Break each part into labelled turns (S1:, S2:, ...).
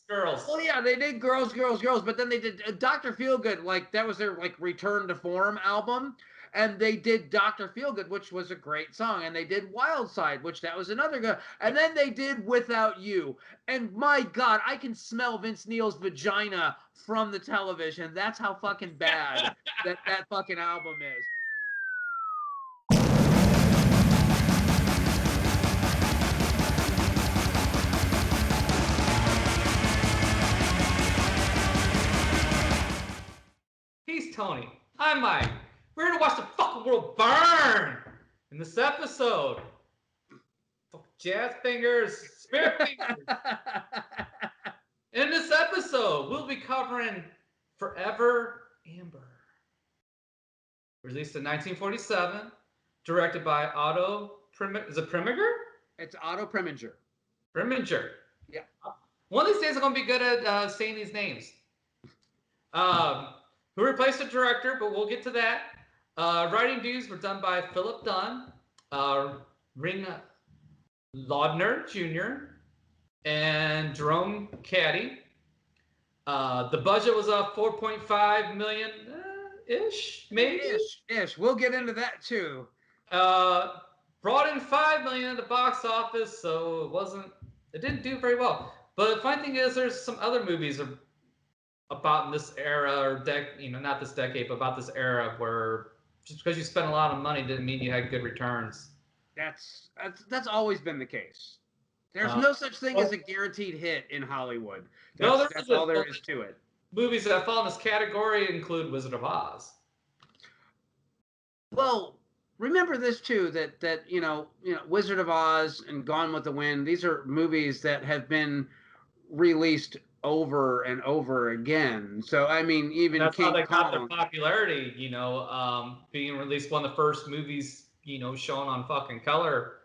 S1: Girls.
S2: Well, yeah, they did Girls, Girls, Girls, but then they did Dr. Feelgood, like that was their like Return to Form album, and they did Dr. Feelgood, which was a great song, and they did Wild Side, which that was another good, and then they did Without You, and my God, I can smell Vince Neil's vagina from the television. That's how fucking bad that fucking album is.
S1: He's Tony. I'm Mike. We're here to watch the fucking world burn in this episode. Jazz fingers, spirit fingers. In this episode, we'll be covering Forever Amber. Released in 1947, directed by Otto Preminger. Is it Preminger?
S2: It's Otto Preminger.
S1: Preminger.
S2: Yeah.
S1: One of these days I'm going to be good at saying these names. Who replaced the director, but we'll get to that. Writing duties were done by Philip Dunn, Ring Laudner Jr., and Jerome Caddy. The budget was $4.5 million ish, maybe.
S2: Ish. We'll get into that too.
S1: Brought in $5 million at the box office, so it didn't do very well. But the funny thing is, there's some other movies about in this era, or not this decade, but about this era, where just because you spent a lot of money didn't mean you had good returns.
S2: That's always been the case. There's no such thing as a guaranteed hit in Hollywood. That's all there is to it.
S1: Movies that fall in this category include Wizard of Oz.
S2: Well, remember this too, that Wizard of Oz and Gone with the Wind, these are movies that have been released over and over again. So I mean, even
S1: that's
S2: King
S1: how they
S2: Kong,
S1: got their popularity. Being released, one of the first movies shown on fucking color,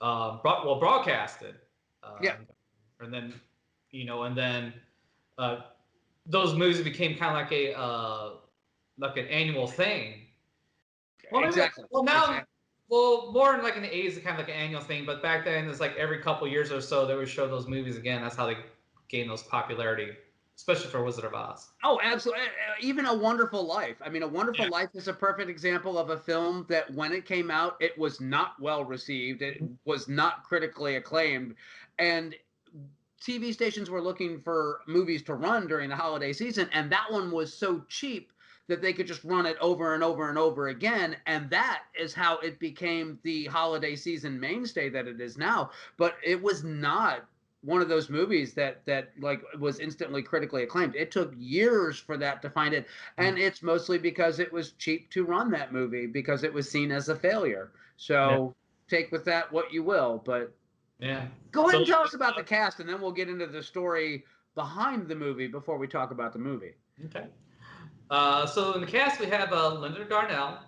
S1: broadcasted.
S2: Yeah.
S1: And then, those movies became kind of like an annual thing. Well,
S2: exactly.
S1: More in the 80s, kind of like an annual thing. But back then, it's like every couple years or so they would show those movies again. That's how they gained those popularity, especially for Wizard of Oz.
S2: Oh, absolutely. Even A Wonderful Life. I mean, A Wonderful Life is a perfect example of a film that when it came out, it was not well received. It was not critically acclaimed. And TV stations were looking for movies to run during the holiday season. And that one was so cheap that they could just run it over and over and over again. And that is how it became the holiday season mainstay that it is now. But it was not one of those movies that was instantly critically acclaimed. It took years for that to find it, and it's mostly because it was cheap to run that movie because it was seen as a failure. So take with that what you will, but go ahead and tell us about the cast, and then we'll get into the story behind the movie before we talk about the movie.
S1: Okay. So in the cast we have Linda Darnell,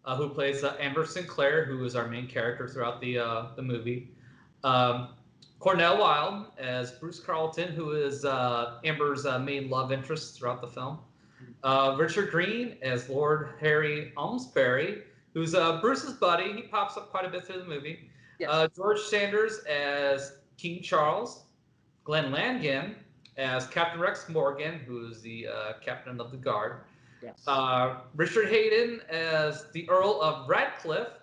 S1: who plays Amber Sinclair, who is our main character throughout the movie. Cornel Wilde as Bruce Carlton, who is Amber's main love interest throughout the film. Richard Green as Lord Harry Almsbury, who's Bruce's buddy. He pops up quite a bit through the movie. Yes. George Sanders as King Charles. Glenn Langan as Captain Rex Morgan, who is the captain of the guard.
S2: Yes.
S1: Richard Hayden as the Earl of Radcliffe,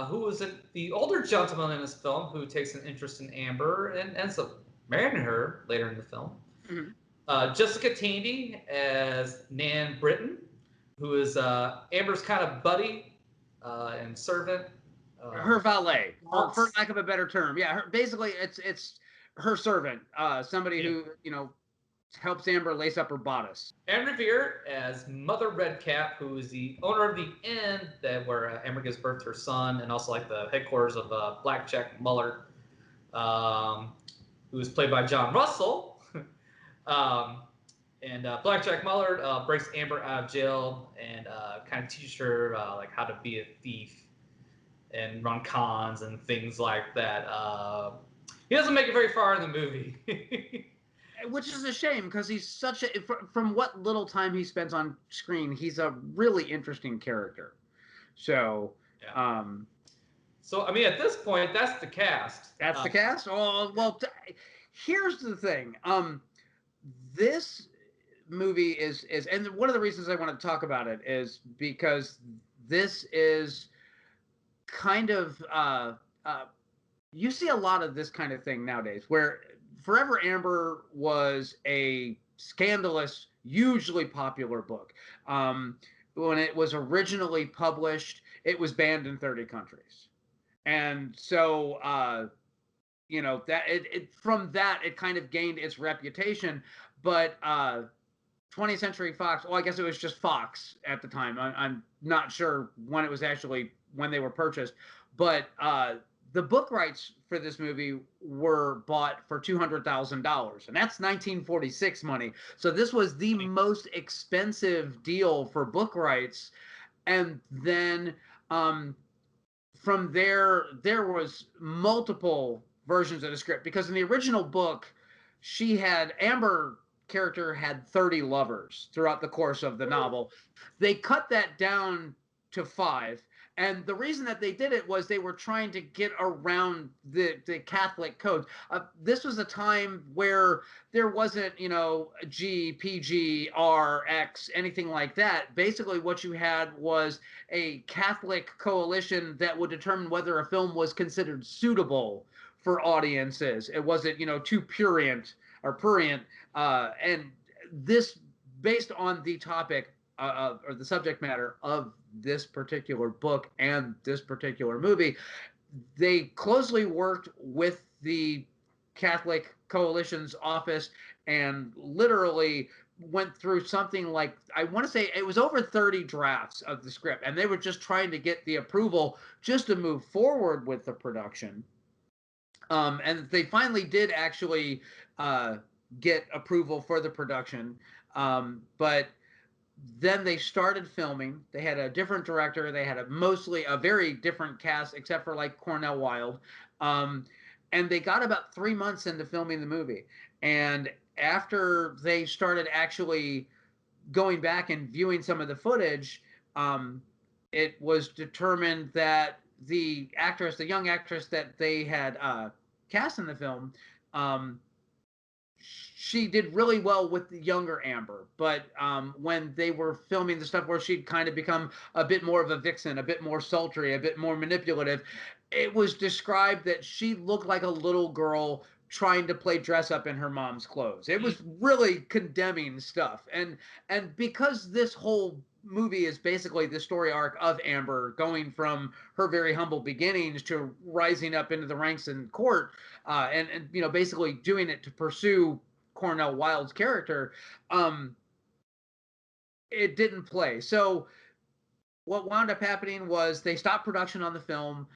S1: who is the older gentleman in this film who takes an interest in Amber and ends up marrying her later in the film. Mm-hmm. Jessica Tandy as Nan Britton, who is Amber's kind of buddy and servant.
S2: Her valet, for lack of a better term. Yeah, basically it's her servant, somebody who helps Amber lace up her bodice.
S1: Anne Revere as Mother Redcap, who is the owner of the inn where Amber gives birth to her son, and also the headquarters of Blackjack Mullard, who is played by John Russell. And Blackjack Mullard breaks Amber out of jail and kind of teaches her how to be a thief and run cons and things like that. He doesn't make it very far in the movie.
S2: Which is a shame because he's from what little time he spends on screen, he's a really interesting character. So,
S1: so I mean, at this point, that's the cast.
S2: That's the cast. Oh well, here's the thing. This movie is and one of the reasons I want to talk about it is because this is kind of you see a lot of this kind of thing nowadays where Forever Amber was a scandalous, hugely popular book. When it was originally published, it was banned in 30 countries. And so that from that it kind of gained its reputation. But 20th Century Fox, well, I guess it was just Fox at the time. I'm not sure when it was actually when they were purchased, but the book rights for this movie were bought for $200,000, and that's 1946 money. So this was the most expensive deal for book rights. And then from there was multiple versions of the script, because in the original book, Amber character had 30 lovers throughout the course of the novel. They cut that down to 5. And the reason that they did it was they were trying to get around the Catholic code. This was a time where there wasn't, G, PG, R, X, anything like that. Basically, what you had was a Catholic coalition that would determine whether a film was considered suitable for audiences. It wasn't, too prurient. And this, based on the topic or the subject matter of this particular book and this particular movie, they closely worked with the Catholic Coalition's office and literally went through something like, I want to say it was over 30 drafts of the script, and they were just trying to get the approval just to move forward with the production. And they finally did actually get approval for the production. But then they started filming. They had a different director. They had mostly a very different cast, except for like Cornel Wilde. And they got about 3 months into filming the movie. And after they started actually going back and viewing some of the footage, it was determined that the young actress that they had cast in the film, she did really well with the younger Amber. But when they were filming the stuff where she'd kind of become a bit more of a vixen, a bit more sultry, a bit more manipulative, it was described that she looked like a little girl trying to play dress up in her mom's clothes. It was really condemning stuff. And because this whole movie is basically the story arc of Amber going from her very humble beginnings to rising up into the ranks in court, and basically doing it to pursue Cornel Wilde's character, it didn't play. So what wound up happening was they stopped production on the film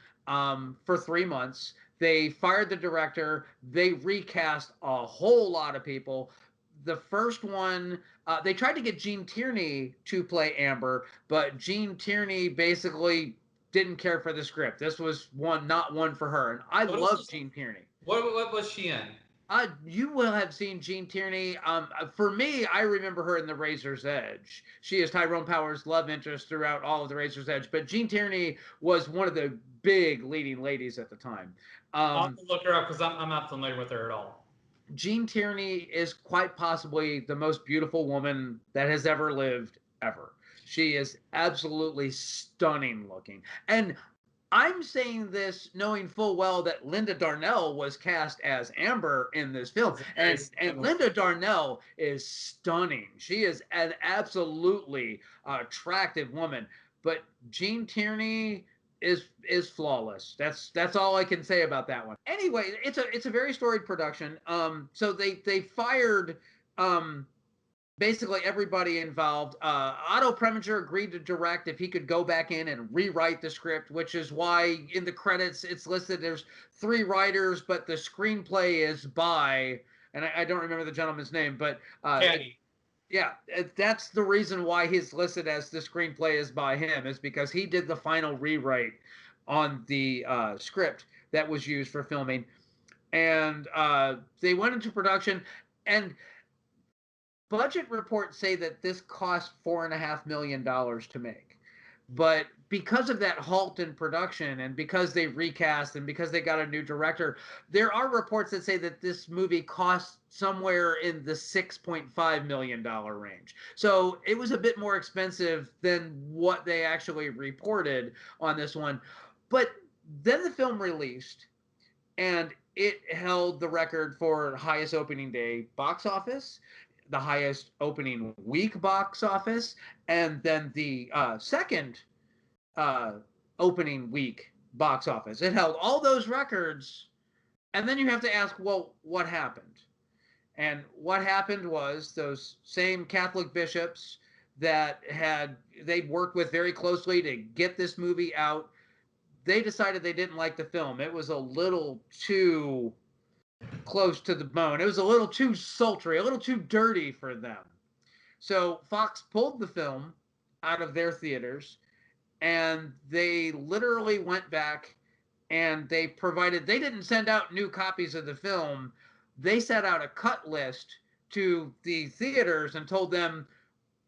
S2: for 3 months. They fired the director. They recast a whole lot of people. The first one, they tried to get Gene Tierney to play Amber, but Gene Tierney basically didn't care for the script. This was not one for her. And I love Gene Tierney.
S1: What was she in?
S2: You will have seen Gene Tierney. For me, I remember her in The Razor's Edge. She is Tyrone Power's love interest throughout all of The Razor's Edge. But Gene Tierney was one of the big leading ladies at the time.
S1: I'll have to look her up because I'm not familiar with her at all.
S2: Gene Tierney is quite possibly the most beautiful woman that has ever lived, ever. She is absolutely stunning looking. And I'm saying this knowing full well that Linda Darnell was cast as Amber in this film. And Linda Darnell is stunning. She is an absolutely attractive woman. But Gene Tierney is flawless. That's all I can say about that one. Anyway, it's a very storied production. So they fired basically everybody involved. Otto Preminger agreed to direct if he could go back in and rewrite the script, which is why in the credits it's listed there's 3 writers, but the screenplay is by, and I don't remember the gentleman's name, but yeah, that's the reason why he's listed as the screenplay is by him, is because he did the final rewrite on the script that was used for filming. And they went into production, and budget reports say that this cost $4.5 million to make. But because of that halt in production and because they recast and because they got a new director, there are reports that say that this movie cost somewhere in the $6.5 million range. So it was a bit more expensive than what they actually reported on this one. But then the film released and it held the record for highest opening day box office, the highest opening week box office, and then the second uh, opening week box office. It held all those records, and then you have to ask, well, what happened? And what happened was those same Catholic bishops that they'd worked with very closely to get this movie out, they decided they didn't like the film. It was a little too close to the bone. It was a little too sultry, a little too dirty for them. So Fox pulled the film out of their theaters, and they literally went back and they didn't send out new copies of the film. They set out a cut list to the theaters and told them,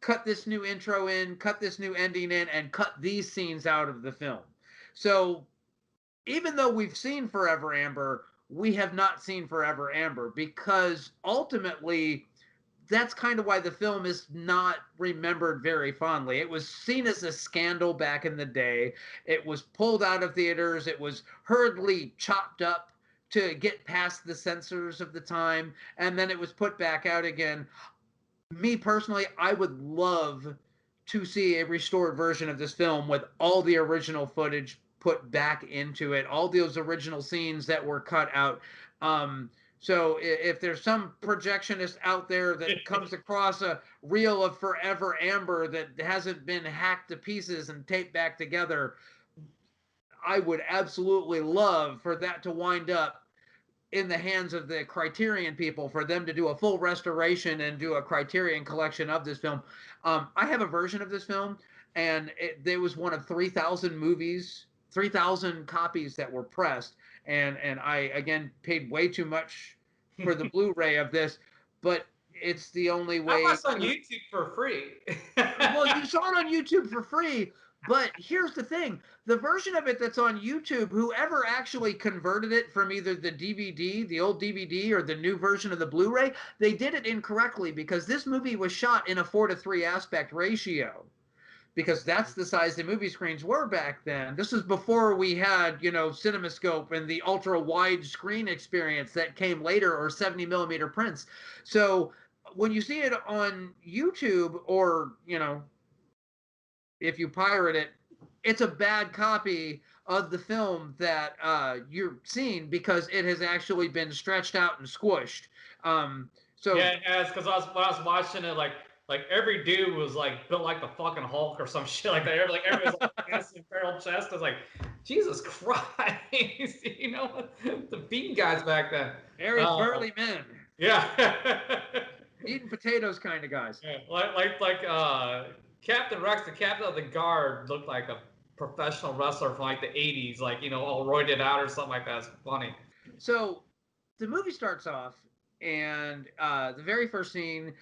S2: cut this new intro in, cut this new ending in, and cut these scenes out of the film. So even though we've seen Forever Amber, we have not seen Forever Amber because ultimately that's kind of why the film is not remembered very fondly. It was seen as a scandal back in the day. It was pulled out of theaters. It was hurriedly chopped up to get past the censors of the time, and then it was put back out again. Me personally, I would love to see a restored version of this film with all the original footage put back into it, all those original scenes that were cut out. So if there's some projectionist out there that comes across a reel of Forever Amber that hasn't been hacked to pieces and taped back together, I would absolutely love for that to wind up in the hands of the Criterion people, for them to do a full restoration and do a Criterion collection of this film. I have a version of this film, and there was one of 3,000 movies, 3,000 copies that were pressed, and I again paid way too much for the Blu-ray of this, but it's the only
S1: I
S2: way.
S1: watched on YouTube for free.
S2: Well, you saw it on YouTube for free, but here's the thing. The version of it that's on YouTube, whoever actually converted it from either the DVD, the old DVD, or the new version of the Blu-ray, they did it incorrectly because this movie was shot in a 4:3 aspect ratio. Because that's the size the movie screens were back then. This was before we had, CinemaScope and the ultra wide screen experience that came later, or 70 millimeter prints. So when you see it on YouTube, or, if you pirate it, it's a bad copy of the film that you're seeing because it has actually been stretched out and squished. So
S1: yeah, because when I was watching it, like every dude was like built like the fucking Hulk or some shit like that. Like everybody was like massive barrel chest. I was like, Jesus Christ, the beating guys back then.
S2: very burly men,
S1: Yeah.
S2: eating potatoes kind of guys.
S1: Yeah, like Captain Rex, the captain of the guard, looked like a professional wrestler from like the '80s, like all roided out or something like that. It's funny.
S2: So the movie starts off, and the very first scene,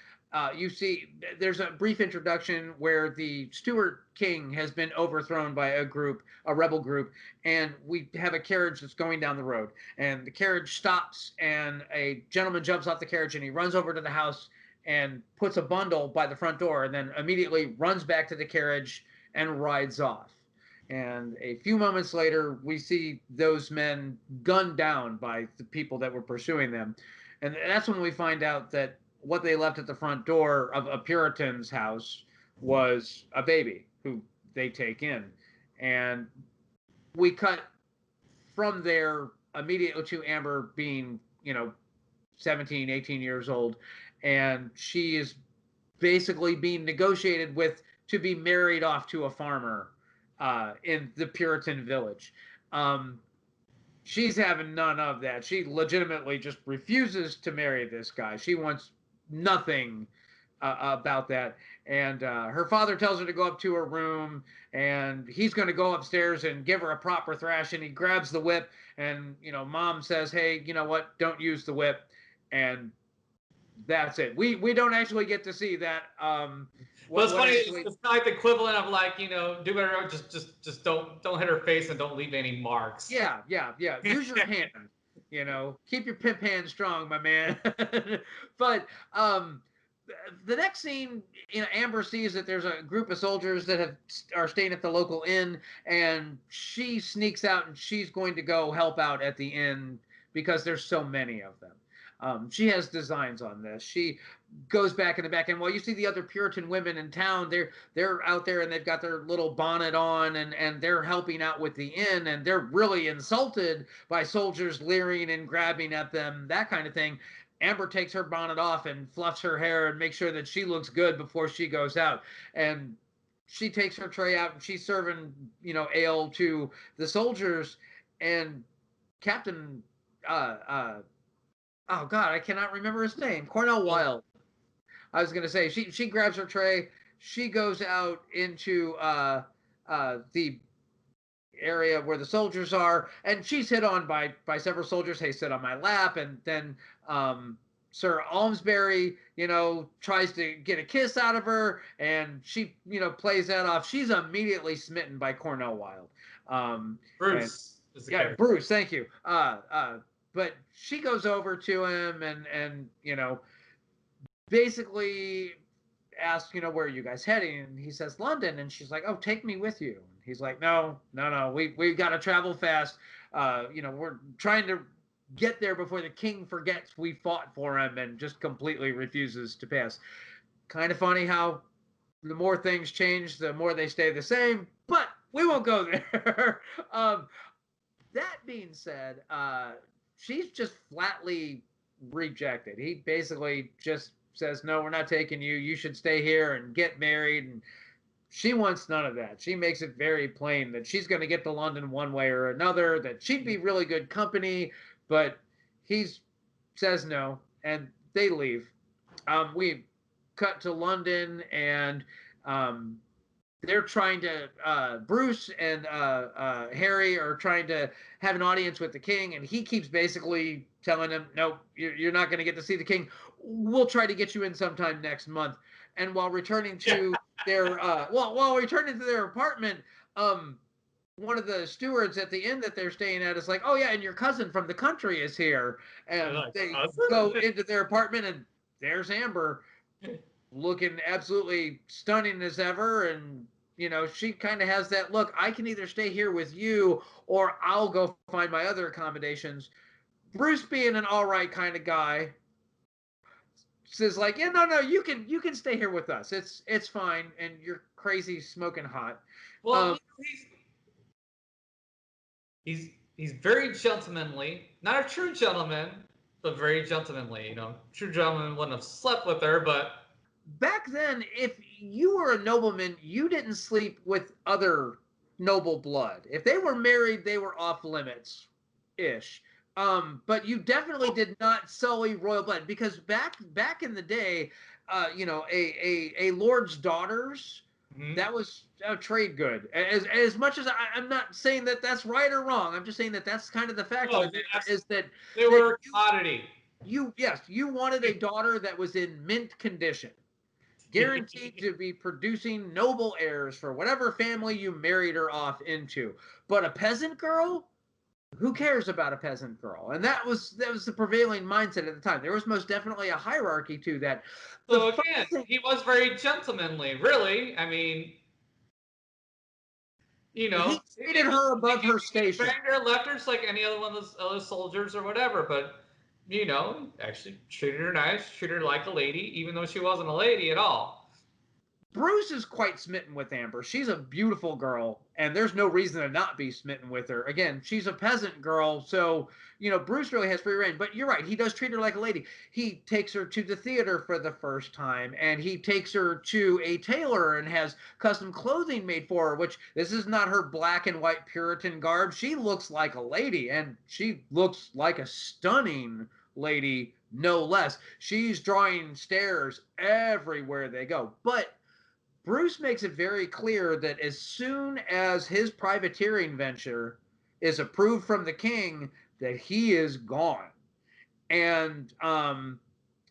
S2: you see there's a brief introduction where the Stuart King has been overthrown by a rebel group, and we have a carriage that's going down the road, and the carriage stops, and a gentleman jumps off the carriage, and he runs over to the house and puts a bundle by the front door, and then immediately runs back to the carriage and rides off. And a few moments later, we see those men gunned down by the people that were pursuing them. And that's when we find out that what they left at the front door of a Puritan's house was a baby who they take in. And we cut from there immediately to Amber being, 17, 18 years old. And she is basically being negotiated with to be married off to a farmer in the Puritan village. She's having none of that. She legitimately just refuses to marry this guy. She wants nothing about that. And her father tells her to go up to her room, and he's going to go upstairs and give her a proper thrash. And he grabs the whip, and mom says, "Hey, you know what? Don't use the whip." And That's it. We don't actually get to see that.
S1: But it's
S2: What
S1: funny.
S2: actually?
S1: It's kind of like the equivalent of like do whatever. Just don't hit her face and don't leave any marks.
S2: Yeah, yeah, yeah. Use your hand. Keep your pimp hand strong, my man. But the next scene, Amber sees that there's a group of soldiers that are staying at the local inn, and she sneaks out and she's going to go help out at the inn because there's so many of them. She has designs on this. She goes back in the back, and while you see the other Puritan women in town, they're out there and they've got their little bonnet on, and they're helping out with the inn, and they're really insulted by soldiers leering and grabbing at them, that kind of thing. Amber takes her bonnet off and fluffs her hair and makes sure that she looks good before she goes out. And she takes her tray out and she's serving, ale to the soldiers. And Captain, oh God, I cannot remember his name. Cornel Wilde. I was gonna say she grabs her tray. She goes out into the area where the soldiers are, and she's hit on by several soldiers. Hey, sit on my lap, and then Sir Almsbury, tries to get a kiss out of her, and she, plays that off. She's immediately smitten by Cornel Wilde.
S1: Bruce is the
S2: Yeah,
S1: character.
S2: Bruce. Thank you. But she goes over to him and basically asks, where are you guys heading? And he says London, and she's like, oh, take me with you. And he's like, no, we got to travel fast. We're trying to get there before the king forgets we fought for him, and just completely refuses to pass. Kind of funny how the more things change, the more they stay the same, but we won't go there. That being said, she's just flatly rejected. He basically just says, no, we're not taking you. You should stay here and get married. And she wants none of that. She makes it very plain that she's going to get to London one way or another, that she'd be really good company, but he says no, and they leave. We cut to London, and they're trying to Bruce and Harry are trying to have an audience with the king, and he keeps basically telling them, nope, you're not going to get to see the king. We'll try to get you in sometime next month. And while returning to their apartment, one of the stewards at the inn that they're staying at is like, oh yeah, and your cousin from the country is here. And
S1: Like,
S2: they
S1: cousin?
S2: go into their apartment, and there's Amber looking absolutely stunning as ever. And she kind of has that look, I can either stay here with you or I'll go find my other accommodations. Bruce, being an all right kind of guy, says like, yeah, no, you can stay here with us, it's fine, and you're crazy smoking hot.
S1: Well, he's very gentlemanly, not a true gentleman, but very gentlemanly. True gentleman wouldn't have slept with her, but
S2: back then, if you were a nobleman, you didn't sleep with other noble blood. If they were married, they were off limits ish. But you definitely did not sully royal blood, because back in the day, a lord's daughters, that was a trade good. As much as I'm not saying that that's right or wrong, I'm just saying that that's kind of the fact of it, is that
S1: they were a commodity.
S2: You wanted a daughter that was in mint condition, guaranteed to be producing noble heirs for whatever family you married her off into. But a peasant girl, who cares about a peasant girl? And that was the prevailing mindset at the time. There was most definitely a hierarchy to that.
S1: So again, he was very gentlemanly, really. I mean,
S2: he treated her above her station.
S1: He banged her, left her like any other one of those other soldiers or whatever, but actually treated her nice, treated her like a lady, even though she wasn't a lady at all.
S2: Bruce is quite smitten with Amber. She's a beautiful girl, and there's no reason to not be smitten with her. Again, she's a peasant girl, so Bruce really has free reign. But you're right, he does treat her like a lady. He takes her to the theater for the first time, and he takes her to a tailor and has custom clothing made for her, which this is not her black and white Puritan garb. She looks like a lady, and she looks like a stunning lady, no less. She's drawing stares everywhere they go. But Bruce makes it very clear that as soon as his privateering venture is approved from the king, that he is gone. And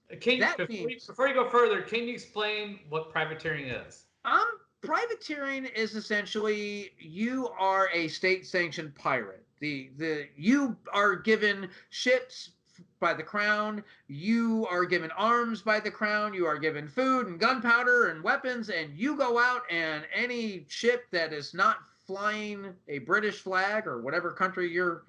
S2: That means
S1: before you go further, can you explain what privateering is?
S2: privateering is essentially you are a state-sanctioned pirate. The you are given ships by the crown, you are given arms by the crown, you are given food and gunpowder and weapons, and you go out and any ship that is not flying a British flag or whatever country you're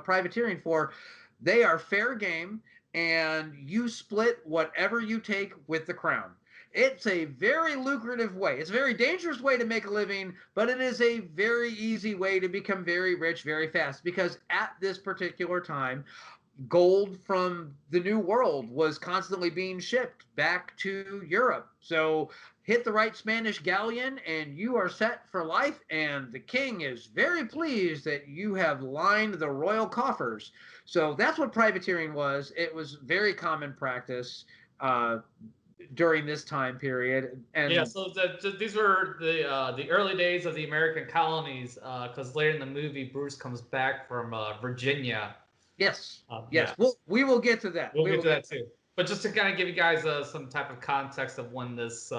S2: privateering for, they are fair game, and you split whatever you take with the crown. It's a very lucrative way. It's a very dangerous way to make a living, but it is a very easy way to become very rich very fast, because at this particular time, gold from the New World was constantly being shipped back to Europe. So hit the right Spanish galleon and you are set for life. And the king is very pleased that you have lined the royal coffers. So that's what privateering was. It was very common practice during this time period.
S1: Yeah,
S2: And
S1: so these were the early days of the American colonies, because later in the movie, Bruce comes back from Virginia.
S2: yes,
S1: Yeah,
S2: yes, we will get to that.
S1: we'll
S2: We
S1: get
S2: will
S1: to
S2: get
S1: that too. But just to kind of give you guys some type of context of when this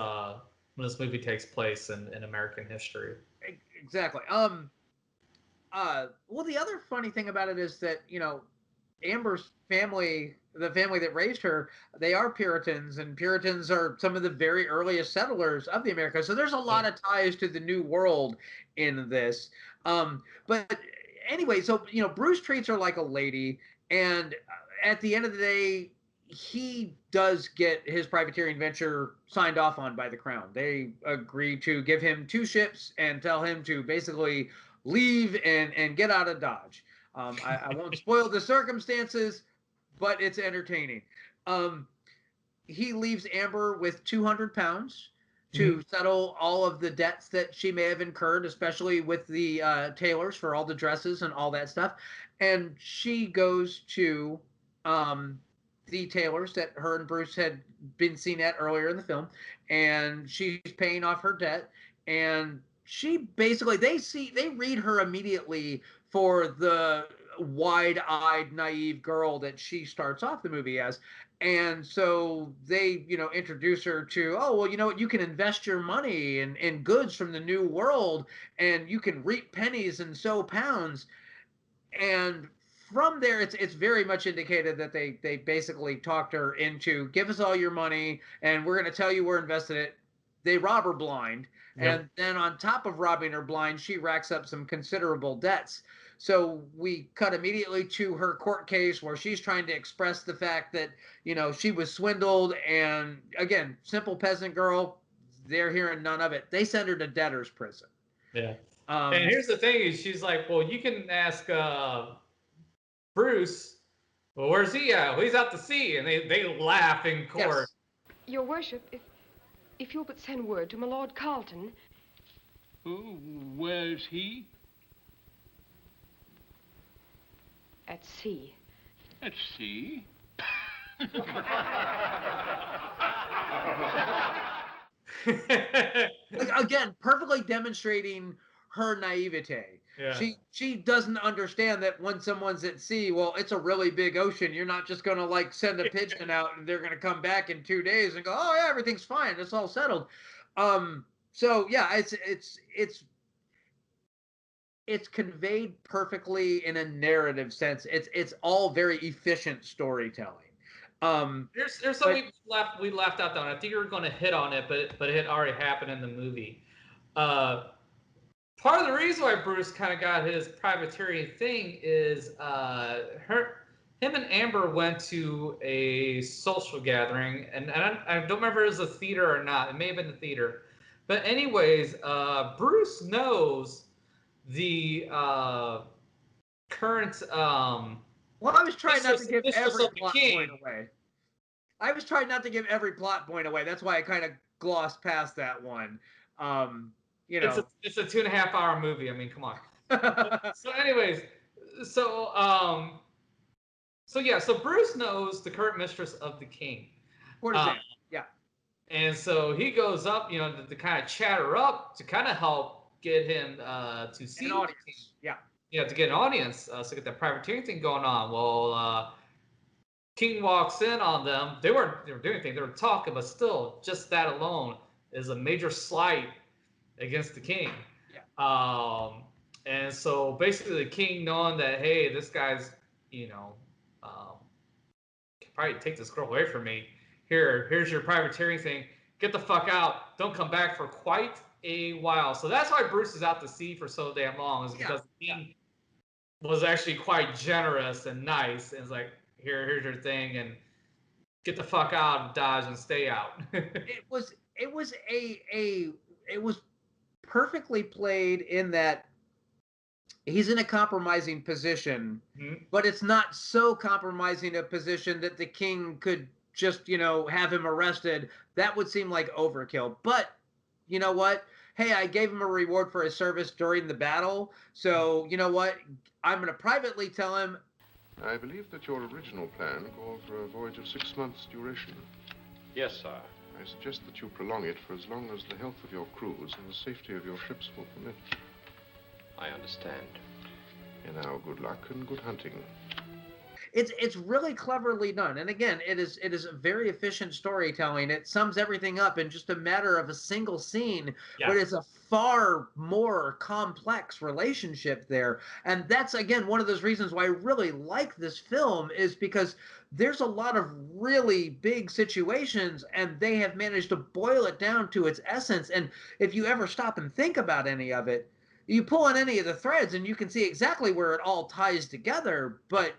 S1: movie takes place in American history.
S2: exactly. Well, the other funny thing about it is that Amber's family, the family that raised her, they are Puritans, and Puritans are some of the very earliest settlers of the Americas. So there's a lot of ties to the New World in this. But anyway, so Bruce treats her like a lady, and at the end of the day, he does get his privateering venture signed off on by the crown. They agree to give him 2 ships and tell him to basically leave and get out of Dodge. I won't spoil the circumstances, but it's entertaining. Um, he leaves Amber with 200 pounds to settle all of the debts that she may have incurred, especially with the tailors for all the dresses and all that stuff. And she goes to the tailors that her and Bruce had been seen at earlier in the film, and she's paying off her debt. And she basically, they read her immediately for the wide-eyed, naive girl that she starts off the movie as. And so they, introduce her to, oh, well, you know what, you can invest your money in goods from the New World, and you can reap pennies and sow pounds. And from there, it's very much indicated that they basically talked her into, give us all your money, and we're going to tell you we're invested it. They rob her blind,
S1: Yep.
S2: and then on top of robbing her blind, she racks up some considerable debts. So we cut immediately to her court case where she's trying to express the fact that she was swindled, and again, simple peasant girl, they're hearing none of it. They send her to debtor's prison.
S1: Yeah. And
S2: Um,
S1: here's the thing: is she's like, well, you can ask Bruce. Well, where's he at? Well, he's out to sea, and they laugh in court.
S2: yes.
S3: Your worship, if you'll but send word to my Lord Carlton.
S4: Oh, where's he?
S3: At sea.
S4: At sea?
S2: Again, perfectly demonstrating her naivete.
S1: Yeah.
S2: She doesn't understand that when someone's at sea, well, it's a really big ocean. You're not just going to like send a pigeon out and they're going to come back in 2 days and go, oh yeah, everything's fine, it's all settled. So yeah, it's conveyed perfectly in a narrative sense. It's all very efficient storytelling.
S1: There's something we left out though, and I think you were going to hit on it, but it had already happened in the movie. Part of the reason why Bruce kind of got his privateering thing is him and Amber went to a social gathering, and I don't remember if it was a theater or not. It may have been the theater, but anyways, Bruce knows the current.
S2: Well, I was trying not to give
S1: mistress
S2: every
S1: of the
S2: plot
S1: king.
S2: point away. I was trying not to give every plot point away. That's why I kind of glossed past that one.
S1: It's a 2.5 hour movie. I mean, come on. So anyways, so so Bruce knows the current mistress of the king.
S2: Yeah.
S1: And so he goes up, to kind of chat her up to kind of help get him to see
S2: An
S1: the
S2: audience.
S1: king.
S2: Yeah.
S1: To get an audience, so get that privateering thing going on. Well, King walks in on them. They weren't doing anything. They were talking, but still, just that alone is a major slight against the king.
S2: Yeah.
S1: And so basically, the king knowing that, hey, this guy's, you know, can probably take this girl away from me. Here's your privateering thing. Get the fuck out. Don't come back for quite a while. So that's why Bruce is out to sea for so damn long, is because the king was actually quite generous and nice, and it's like, here's your thing, and get the fuck out, Dodge, and stay out.
S2: it was perfectly played in that he's in a compromising position, but it's not so compromising a position that the king could just, have him arrested. That would seem like overkill. But you know what? Hey, I gave him a reward for his service during the battle. So you know what? I'm going to privately tell him.
S5: I believe that your original plan called for a voyage of 6 months' duration.
S6: Yes, sir.
S5: I suggest that you prolong it for as long as the health of your crews and the safety of your ships will permit.
S6: I understand.
S5: And now, good luck and good hunting.
S2: It's really cleverly done, and again, it is a very efficient storytelling. It sums everything up in just a matter of a single scene, but it's a far more complex relationship there. And that's, again, one of those reasons why I really like this film, is because there's a lot of really big situations, and they have managed to boil it down to its essence. And if you ever stop and think about any of it, you pull on any of the threads and you can see exactly where it all ties together. But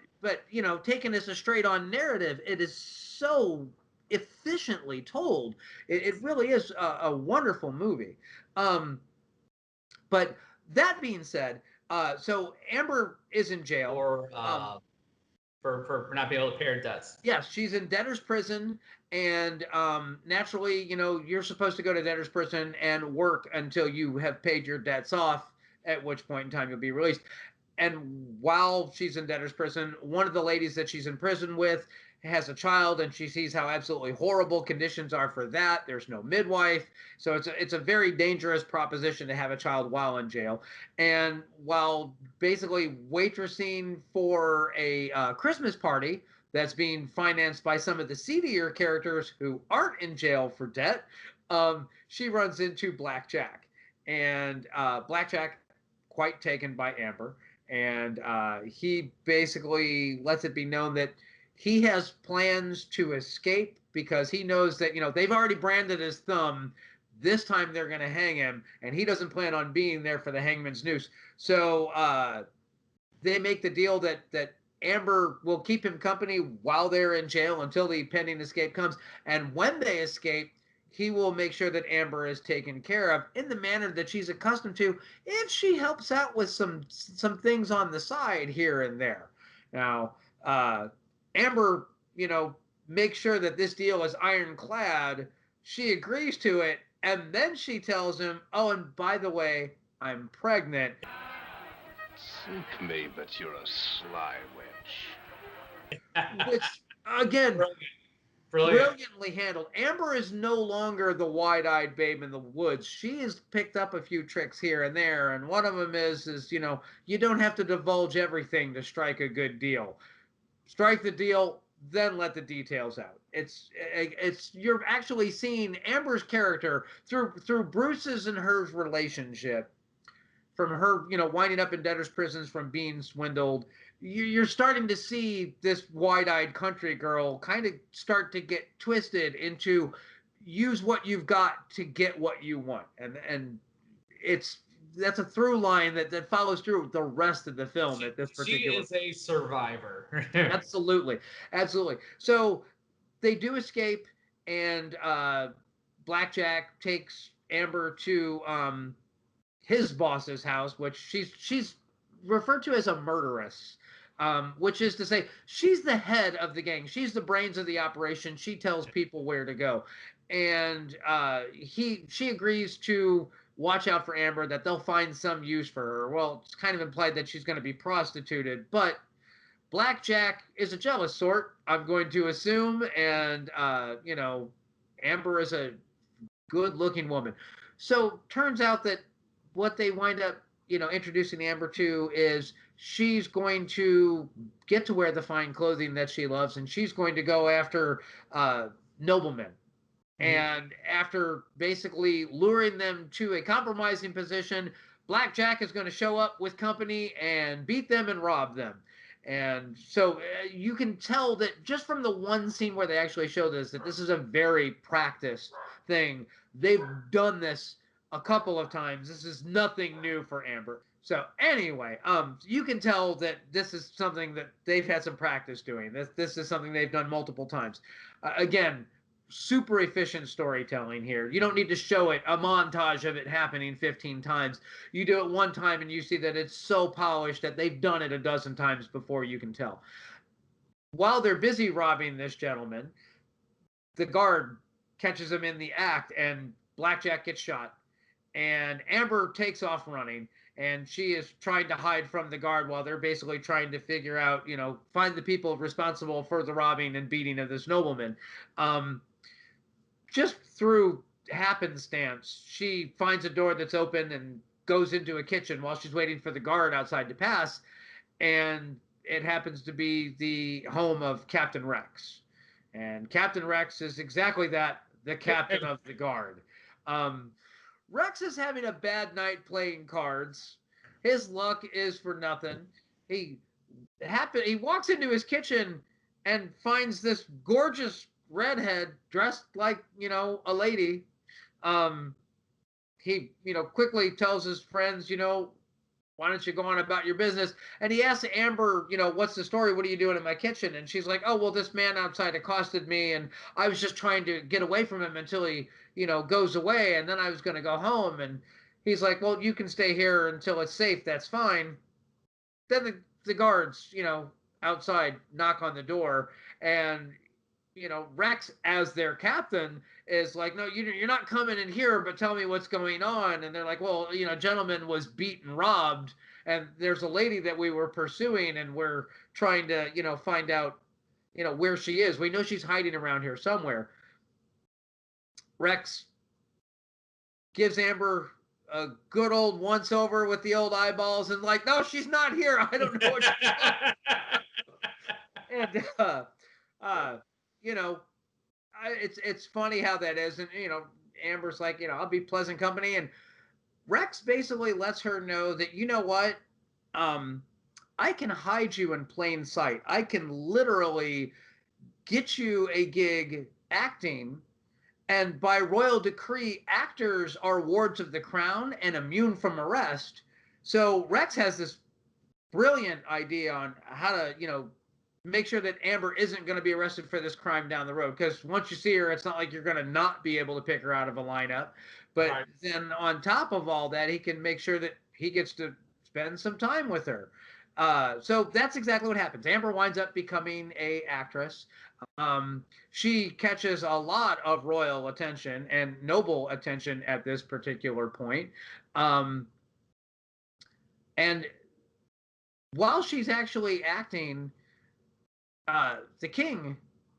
S2: taken as a straight-on narrative, it is so efficiently told. It really is a wonderful movie. But that being said, so Amber is in jail.
S1: For not being able to pay her debts.
S2: Yes, she's in debtor's prison, and naturally, you're supposed to go to debtor's prison and work until you have paid your debts off, at which point in time you'll be released. And while she's in debtor's prison, one of the ladies that she's in prison with has a child, and she sees how absolutely horrible conditions are for that. There's no midwife. So it's a very dangerous proposition to have a child while in jail. And while basically waitressing for a Christmas party that's being financed by some of the seedier characters who aren't in jail for debt, she runs into Blackjack. And Blackjack, quite taken by Amber. And he basically lets it be known that he has plans to escape, because he knows that, they've already branded his thumb. This time they're going to hang him, and he doesn't plan on being there for the hangman's noose. So they make the deal that Amber will keep him company while they're in jail until the pending escape comes. And when they escape, he will make sure that Amber is taken care of in the manner that she's accustomed to, if she helps out with some things on the side here and there. Now, Amber, makes sure that this deal is ironclad. She agrees to it, and then she tells him, oh, and by the way, I'm pregnant.
S6: Sink me, but you're a sly wench.
S2: Which, again,
S1: Brilliant.
S2: Brilliantly handled. Amber is no longer the wide-eyed babe in the woods. She has picked up a few tricks here and there, and one of them is you don't have to divulge everything to strike a good deal. Strike the deal, then let the details out. It's you're actually seeing Amber's character through Bruce's and her relationship, from her winding up in debtor's prisons, from being swindled. You're starting to see this wide-eyed country girl kind of start to get twisted into use what you've got to get what you want, and that's a through line that follows through the rest of the film. At this particular,
S1: she is a survivor.
S2: Absolutely. So they do escape, and Blackjack takes Amber to his boss's house, which she's referred to as a murderess. Which is to say, she's the head of the gang. She's the brains of the operation. She tells people where to go. And she agrees to watch out for Amber, that they'll find some use for her. Well, it's kind of implied that she's going to be prostituted. But Blackjack is a jealous sort, I'm going to assume. And, Amber is a good-looking woman. So turns out that what they wind up introducing Amber to is she's going to get to wear the fine clothing that she loves, and she's going to go after noblemen. And after basically luring them to a compromising position, Black Jack is going to show up with company and beat them and rob them. And so you can tell that just from the one scene where they actually show this, that this is a very practiced thing. They've done this a couple of times. This is nothing new for Amber. So anyway, you can tell that this is something that they've had some practice doing. This is something they've done multiple times. Again, super efficient storytelling here. You don't need to show it, a montage of it happening 15 times. You do it one time and you see that it's so polished that they've done it a dozen times before, you can tell. While they're busy robbing this gentleman, the guard catches him in the act and Blackjack gets shot. And Amber takes off running, and she is trying to hide from the guard while they're basically trying to figure out, find the people responsible for the robbing and beating of this nobleman. Just through happenstance, she finds a door that's open and goes into a kitchen while she's waiting for the guard outside to pass. And it happens to be the home of Captain Rex. And Captain Rex is exactly that, the captain of the guard. Rex is having a bad night playing cards. His luck is for nothing. He walks into his kitchen and finds this gorgeous redhead dressed like, a lady. He, quickly tells his friends, why don't you go on about your business? And he asks Amber, what's the story? What are you doing in my kitchen? And she's like, oh, well, this man outside accosted me, and I was just trying to get away from him until he, goes away, and then I was going to go home. And he's like, well, you can stay here until it's safe. That's fine. Then the guards, outside knock on the door, and Rex, as their captain, is like, no, you're not coming in here, but tell me what's going on. And they're like, well, gentleman was beat and robbed, and there's a lady that we were pursuing, and we're trying to, find out, where she is. We know she's hiding around here somewhere. Rex gives Amber a good old once over with the old eyeballs and like, no, she's not here. I don't know what she's doing. And, it's funny how that is. And, Amber's like, I'll be pleasant company. And Rex basically lets her know that, you know what? I can hide you in plain sight. I can literally get you a gig acting. And by royal decree, actors are wards of the crown and immune from arrest. So Rex has this brilliant idea on how to, make sure that Amber isn't going to be arrested for this crime down the road. Because once you see her, it's not like you're going to not be able to pick her out of a lineup. But right. Then on top of all that, he can make sure that he gets to spend some time with her. So that's exactly what happens. Amber winds up becoming an actress. She catches a lot of royal attention and noble attention at this particular point. And while she's actually acting, the king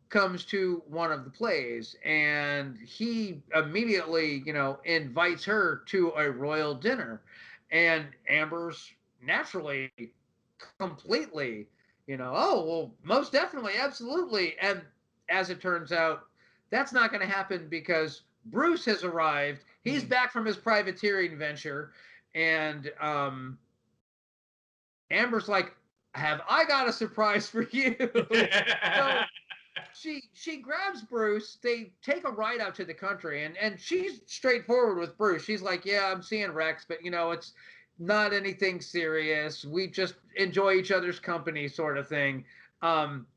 S2: comes to one of the plays, and he immediately, invites her to a royal dinner. And Amber's naturally, completely, oh, well, most definitely, absolutely. And as it turns out, that's not going to happen because Bruce has arrived. He's back from his privateering venture. And Amber's like, have I got a surprise for you? So she grabs Bruce. They take a ride out to the country, and she's straightforward with Bruce. She's like, yeah, I'm seeing Rex, but, it's not anything serious. We just enjoy each other's company, sort of thing.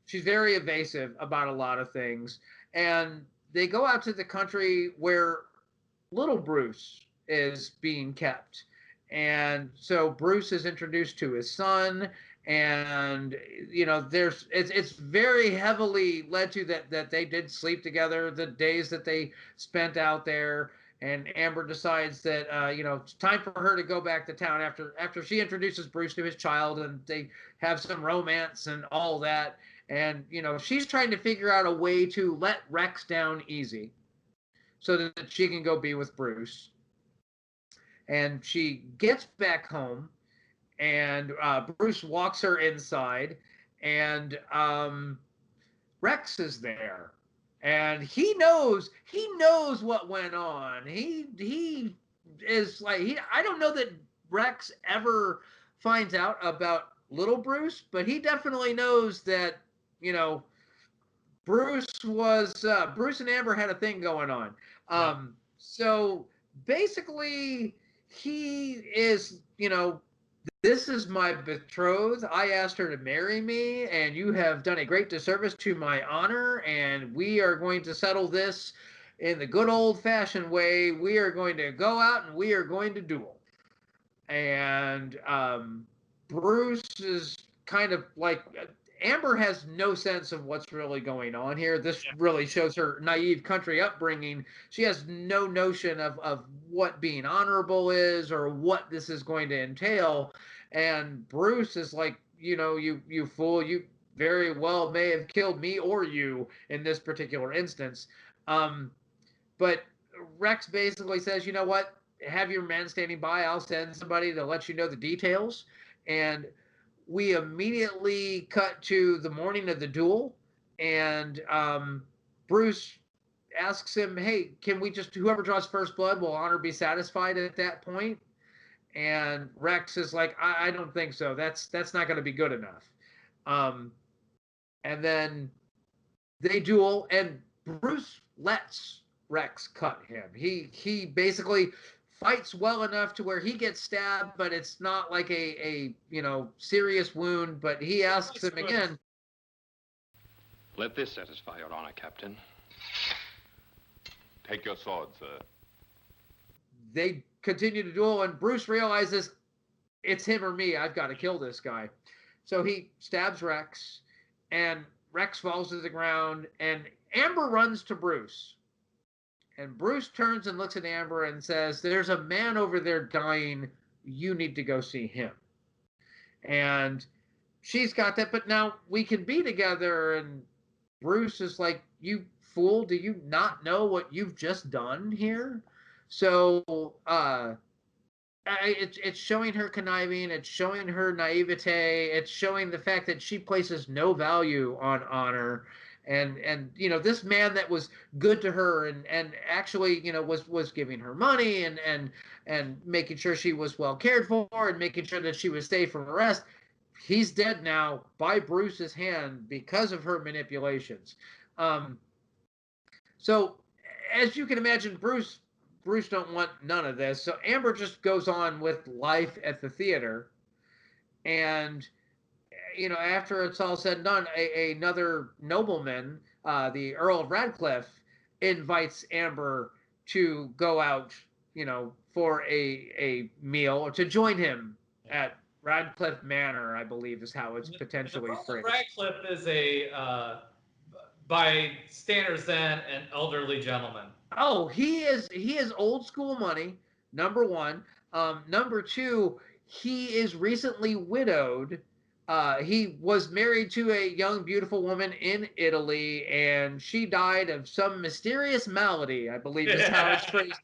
S2: She's very evasive about a lot of things. And they go out to the country where little Bruce is being kept. And so Bruce is introduced to his son, and it's very heavily led to that they did sleep together the days that they spent out there. And Amber decides that it's time for her to go back to town after she introduces Bruce to his child, and they have some romance and all that. And she's trying to figure out a way to let Rex down easy so that she can go be with Bruce. And she gets back home, and Bruce walks her inside, and Rex is there, and he knows what went on. He is like I don't know that Rex ever finds out about little Bruce, but he definitely knows that Bruce and Amber had a thing going on. So basically, he is this is my betrothed. I asked her to marry me, and you have done a great disservice to my honor, and we are going to settle this in the good old-fashioned way. We are going to go out and we are going to duel. And Bruce is kind of like Amber has no sense of what's really going on here. This really shows her naive country upbringing. She has no notion of what being honorable is or what this is going to entail. And Bruce is like, you fool, you very well may have killed me or you in this particular instance. But Rex basically says, you know what? Have your men standing by. I'll send somebody to let you know the details. And we immediately cut to the morning of the duel, and Bruce asks him, hey, can we just, whoever draws first blood, will honor be satisfied at that point? And Rex is like, I don't think so. That's not going to be good enough. And then they duel, and Bruce lets Rex cut him. He basically fights well enough to where he gets stabbed, but it's not like a serious wound. But he asks him again.
S6: Let this satisfy your honor, Captain.
S5: Take your sword, sir.
S2: They continue to duel, and Bruce realizes it's him or me. I've got to kill this guy. So he stabs Rex, and Rex falls to the ground, and Amber runs to Bruce. And Bruce turns and looks at Amber and says, there's a man over there dying. You need to go see him. And she's got that, but now we can be together. And Bruce is like, you fool, do you not know what you've just done here? So it's showing her conniving. It's showing her naivete. It's showing the fact that she places no value on honor. And this man that was good to her and actually was giving her money and making sure she was well cared for and making sure that she was safe from arrest, he's dead now by Bruce's hand because of her manipulations. So as you can imagine, Bruce don't want none of this. So Amber just goes on with life at the theater, and after it's all said and done, another nobleman, the Earl of Radcliffe, invites Amber to go out, for a meal or to join him at Radcliffe Manor, I believe is how it's potentially phrased.
S1: Radcliffe is by standards then, an elderly gentleman.
S2: Oh, he is old school money, number one. Number two, he is recently widowed. He was married to a young, beautiful woman in Italy, and she died of some mysterious malady, I believe is how it's phrased.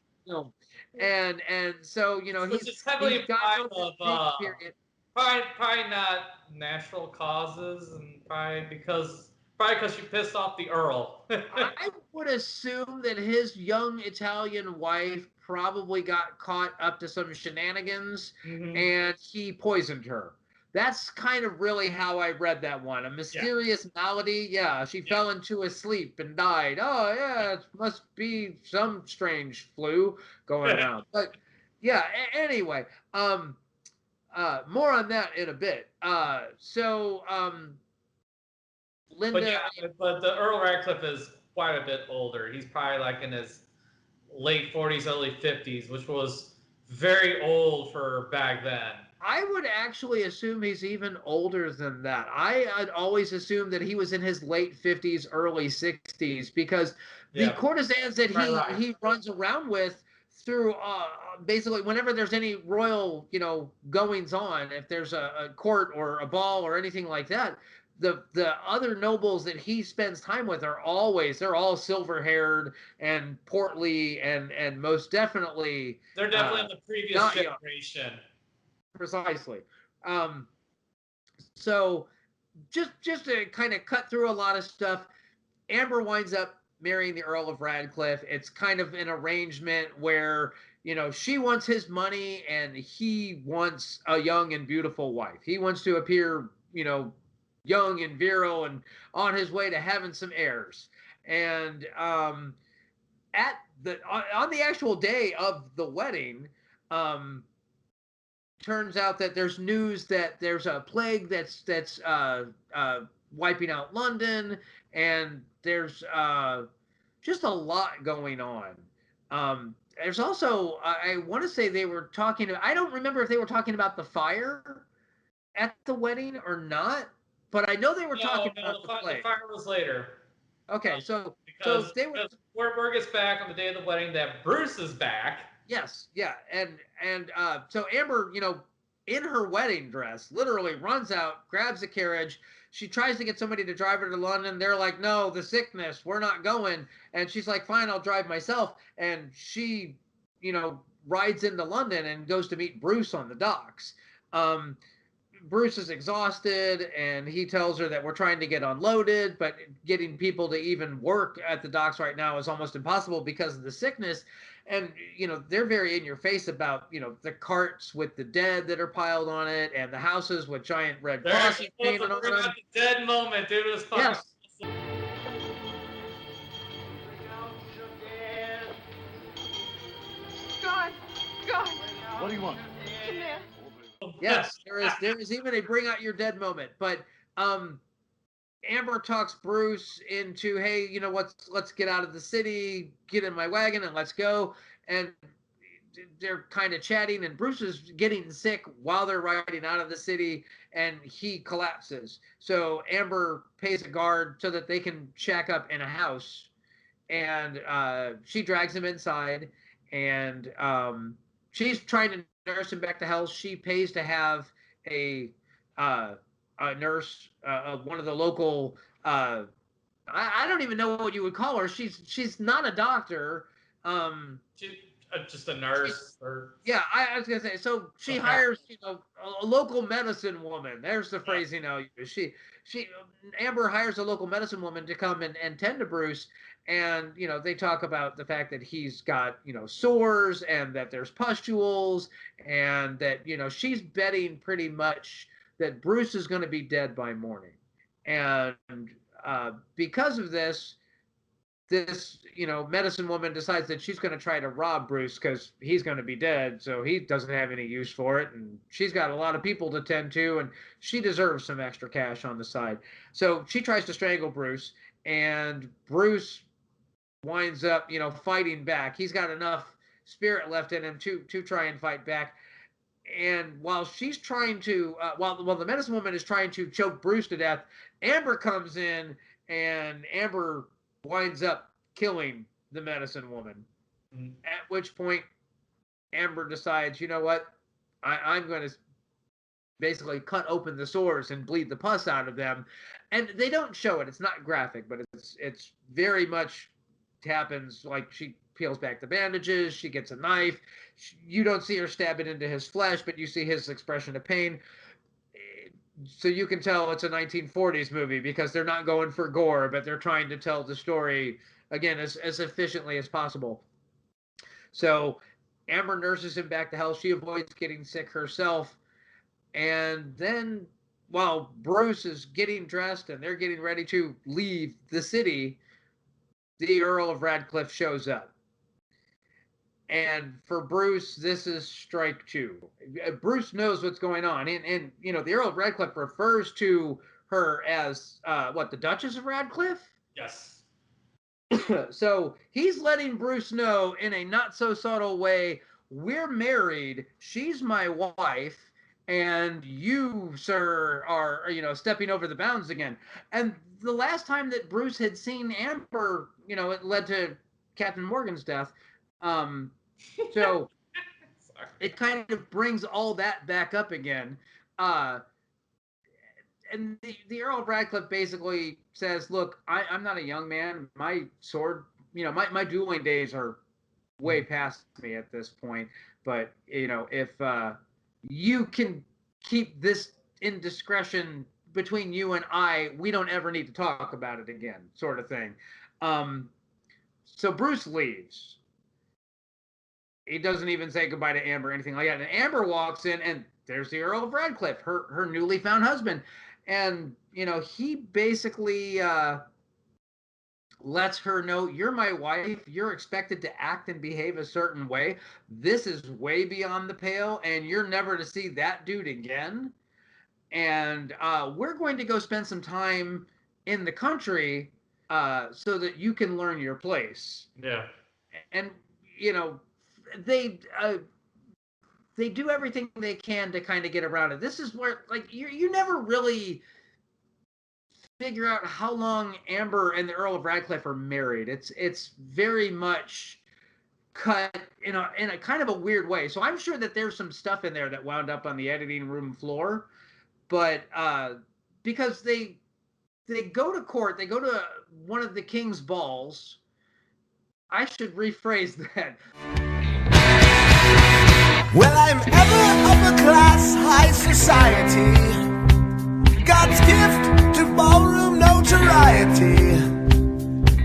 S2: And so
S1: he's heavily
S2: got
S1: of probably not natural causes, and probably because you pissed off the Earl.
S2: I would assume that his young Italian wife probably got caught up to some shenanigans, and he poisoned her. That's kind of really how I read that one. A mysterious malady. Yeah, she fell into a sleep and died. Oh, yeah, it must be some strange flu going around. But, yeah, anyway, more on that in a bit. Linda...
S1: But the Earl Radcliffe is quite a bit older. He's probably like in his late 40s, early 50s, which was very old for back then.
S2: I would actually assume he's even older than that. I'd always assumed that he was in his late 50s, early 60s, because the courtesans that he runs around with through basically whenever there's any royal, goings on, if there's a court or a ball or anything like that, the other nobles that he spends time with they're all silver haired and portly and most definitely
S1: they're definitely in the previous generation.
S2: Precisely. So just to kind of cut through a lot of stuff, Amber winds up marrying the Earl of Radcliffe. It's kind of an arrangement where, she wants his money and he wants a young and beautiful wife. He wants to appear, young and virile and on his way to having some heirs. And at on the actual day of the wedding, um, turns out that there's news that there's a plague that's wiping out London, and there's just a lot going on. There's also, I want to say they were talking. I don't remember if they were talking about the fire at the wedding or not, but I know they were talking about the plague.
S1: The fire was later.
S2: Okay, so
S1: because
S2: they were.
S1: Word gets back on the day of the wedding that Bruce is back.
S2: Yes, yeah, and so Amber, in her wedding dress, literally runs out, grabs a carriage. She tries to get somebody to drive her to London. They're like, no, the sickness, we're not going. And she's like, fine, I'll drive myself. And she, rides into London and goes to meet Bruce on the docks. Bruce is exhausted, and he tells her that we're trying to get unloaded, but getting people to even work at the docks right now is almost impossible because of the sickness. And, they're very in your face about, the carts with the dead that are piled on it and the houses with giant red crosses painted on them.
S1: The dead moment, dude. It was fucking
S2: yes.
S1: awesome.
S3: God.
S5: What do you want?
S3: Come here.
S2: Yes, there is even a bring out your dead moment. But Amber talks Bruce into, hey, let's get out of the city, get in my wagon, and let's go. And they're kind of chatting, and Bruce is getting sick while they're riding out of the city, and he collapses. So Amber pays a guard so that they can shack up in a house, and she drags him inside, and she's trying to nurse him back to health. She pays to have a nurse, one of the local. I don't even know what you would call her. She's not a doctor.
S1: Just a nurse.
S2: Yeah, I was gonna say. So she hires, a local medicine woman. There's the phrase, She Amber hires a local medicine woman to come and tend to Bruce, and they talk about the fact that he's got sores and that there's pustules, and that she's betting pretty much that Bruce is going to be dead by morning, and because of this medicine woman decides that she's going to try to rob Bruce because he's going to be dead, so he doesn't have any use for it, and she's got a lot of people to tend to, and she deserves some extra cash on the side. So she tries to strangle Bruce, and Bruce winds up, fighting back. He's got enough spirit left in him to try and fight back. And while she's trying to, while the medicine woman is trying to choke Bruce to death, Amber comes in, and Amber winds up killing the medicine woman. Mm-hmm. At which point, Amber decides, you know what, I'm going to basically cut open the sores and bleed the pus out of them. And they don't show it. It's not graphic, but it's very much happens. Like, she peels back the bandages, she gets a knife. You don't see her stab it into his flesh, but you see his expression of pain. So you can tell it's a 1940s movie because they're not going for gore, but they're trying to tell the story, again, as efficiently as possible. So Amber nurses him back to health. She avoids getting sick herself. And then while Bruce is getting dressed and they're getting ready to leave the city, the Earl of Radcliffe shows up. And for Bruce, this is strike two. Bruce knows what's going on. And the Earl of Radcliffe refers to her as, the Duchess of Radcliffe?
S1: Yes.
S2: So he's letting Bruce know in a not so subtle way, we're married, she's my wife, and you, sir, are, stepping over the bounds again. And the last time that Bruce had seen Amber, it led to Captain Morgan's death. So it kind of brings all that back up again. And the Earl of Radcliffe basically says, look, I'm not a young man. My sword, my dueling days are way past me at this point. But, if you can keep this indiscretion between you and I. We don't ever need to talk about it again, sort of thing. So Bruce leaves. He doesn't even say goodbye to Amber or anything like that. And Amber walks in, and there's the Earl of Radcliffe, her newly found husband. And, he basically lets her know, you're my wife. You're expected to act and behave a certain way. This is way beyond the pale, and you're never to see that dude again. And we're going to go spend some time in the country so that you can learn your place.
S1: Yeah.
S2: And, they they do everything they can to kind of get around it. This is where, like, you never really figure out how long Amber and the Earl of Radcliffe are married. It's very much cut in a kind of a weird way. So I'm sure that there's some stuff in there that wound up on the editing room floor, but because they go to court, they go to one of the king's balls. I should rephrase that.
S7: Well, I'm ever upper class, high society. God's gift to ballroom notoriety.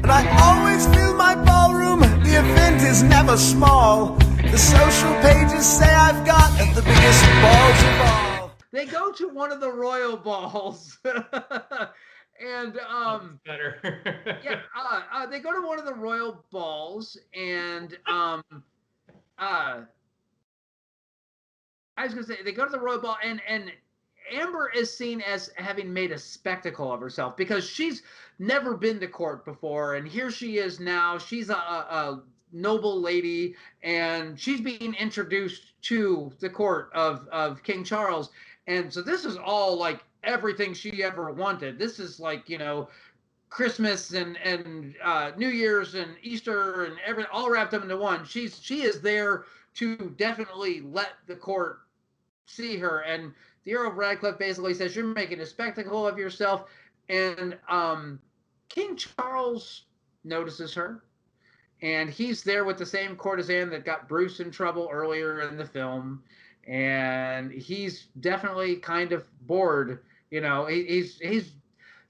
S7: And I always fill my ballroom, the event is never small. The social pages say I've got the biggest balls of all.
S2: They go to one of the royal balls. And
S1: That's better.
S2: they go to one of the royal balls, and I was gonna say they go to the royal ball, and Amber is seen as having made a spectacle of herself because she's never been to court before, and here she is now. She's a noble lady, and she's being introduced to the court of King Charles, and so this is all like everything she ever wanted. This is like, Christmas and New Year's and Easter and everything all wrapped up into one. She is there to definitely let the court see her. And the Earl of Radcliffe basically says, you're making a spectacle of yourself. And King Charles notices her. And he's there with the same courtesan that got Bruce in trouble earlier in the film. And he's definitely kind of bored. He's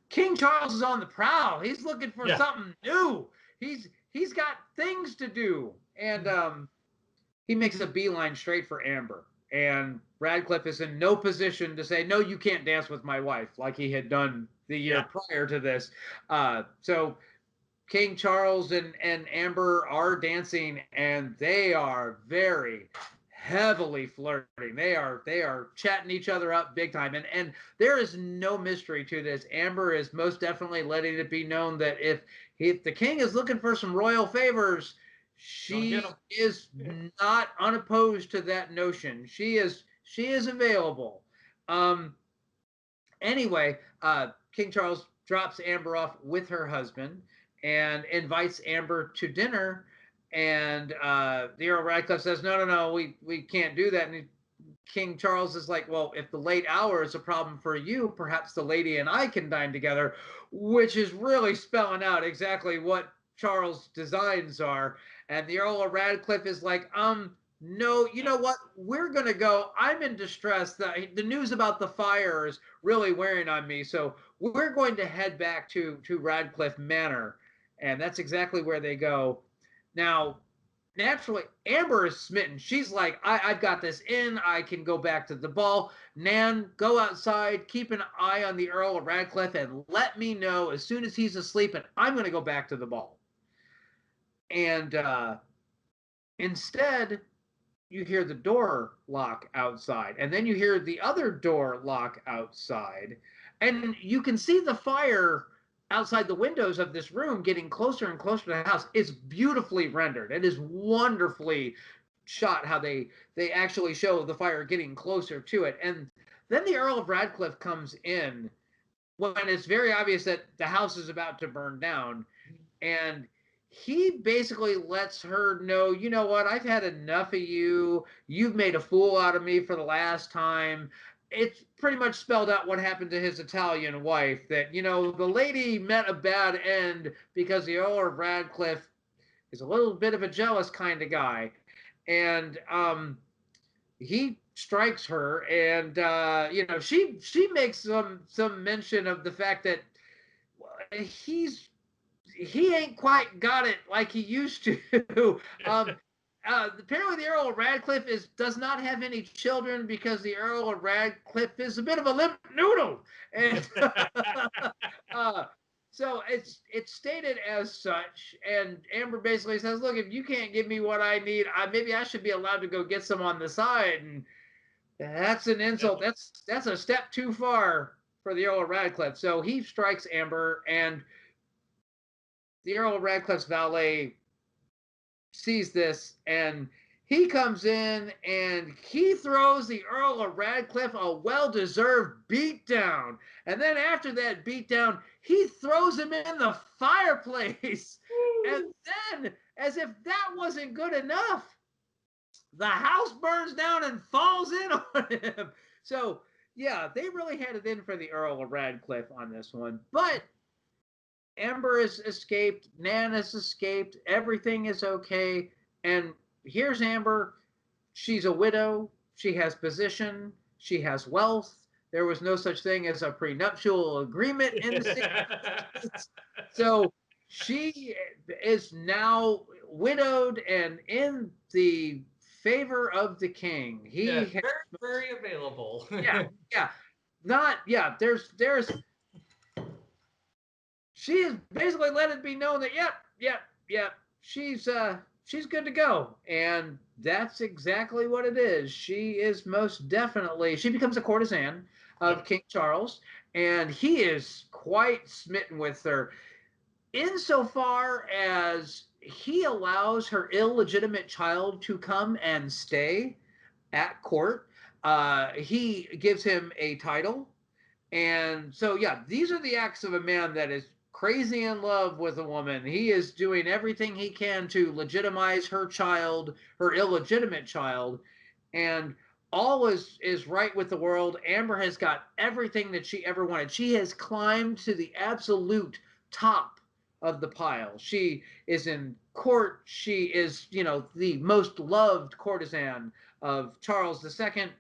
S2: King Charles is on the prowl. He's looking for something new. He's got things to do. And he makes a beeline straight for Amber. And Radcliffe is in no position to say, no, you can't dance with my wife, like he had done the year prior to this. So King Charles and Amber are dancing, and they are very heavily flirting. They are chatting each other up big time. And there is no mystery to this. Amber is most definitely letting it be known that if the king is looking for some royal favors, she is not unopposed to that notion. She is available. Anyway, King Charles drops Amber off with her husband and invites Amber to dinner. And the Earl of Radcliffe says, no, we can't do that. And King Charles is like, well, if the late hour is a problem for you, perhaps the lady and I can dine together, which is really spelling out exactly what Charles' designs are. And the Earl of Radcliffe is like, no, you know what? We're going to go. I'm in distress. The news about the fire is really wearing on me. So we're going to head back to Radcliffe Manor. And that's exactly where they go. Now, naturally, Amber is smitten. She's like, I've got this in. I can go back to the ball. Nan, go outside. Keep an eye on the Earl of Radcliffe and let me know as soon as he's asleep. And I'm going to go back to the ball. And instead, you hear the door lock outside. And then you hear the other door lock outside. And you can see the fire outside the windows of this room getting closer and closer to the house. It's beautifully rendered. It is wonderfully shot how they actually show the fire getting closer to it. And then the Earl of Radcliffe comes in when it's very obvious that the house is about to burn down. And he basically lets her know, you know what, I've had enough of you. You've made a fool out of me for the last time. It's pretty much spelled out what happened to his Italian wife, that, the lady met a bad end because the Earl of Radcliffe is a little bit of a jealous kind of guy. And he strikes her, and she makes some mention of the fact that he ain't quite got it like he used to. Apparently, the Earl of Radcliffe does not have any children because the Earl of Radcliffe is a bit of a limp noodle, and so it's stated as such. And Amber basically says, "Look, if you can't give me what I need, maybe I should be allowed to go get some on the side." And that's an insult. That's a step too far for the Earl of Radcliffe. So he strikes Amber, and the Earl of Radcliffe's valet sees this, and he comes in and he throws the Earl of Radcliffe a well-deserved beatdown. And then after that beatdown, he throws him in the fireplace. And then, as if that wasn't good enough, the house burns down and falls in on him. So, yeah, they really had it in for the Earl of Radcliffe on this one. But Amber has escaped, Nan has escaped, everything is okay. And here's Amber. She's a widow. She has position. She has wealth. There was no such thing as a prenuptial agreement in the States. So she is now widowed and in the favor of the king. He
S1: very, very available.
S2: There's she is basically let it be known that yep, she's good to go. And that's exactly what it is. She is most definitely, she becomes a courtesan of King Charles, and he is quite smitten with her insofar as he allows her illegitimate child to come and stay at court. He gives him a title. And so, these are the acts of a man that is crazy in love with a woman. He is doing everything he can to legitimize her child, her illegitimate child, and all is right with the world. Amber has got everything that she ever wanted. She has climbed to the absolute top of the pile. She is in court. She is, the most loved courtesan of Charles II,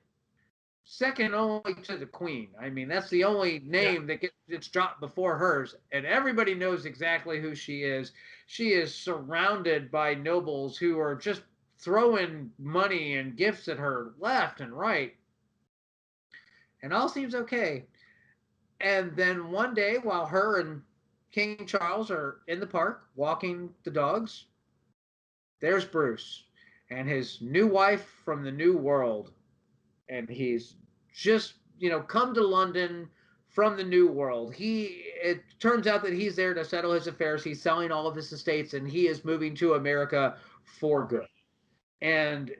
S2: second only to the Queen. I mean, that's the only name that gets dropped before hers, and everybody knows exactly who she is. She is surrounded by nobles who are just throwing money and gifts at her left and right, and all seems okay. And then one day, while her and King Charles are in the park walking the dogs, there's Bruce and his new wife from the New World. And he's just, come to London from the New World. It turns out that he's there to settle his affairs. He's selling all of his estates, and he is moving to America for good. And,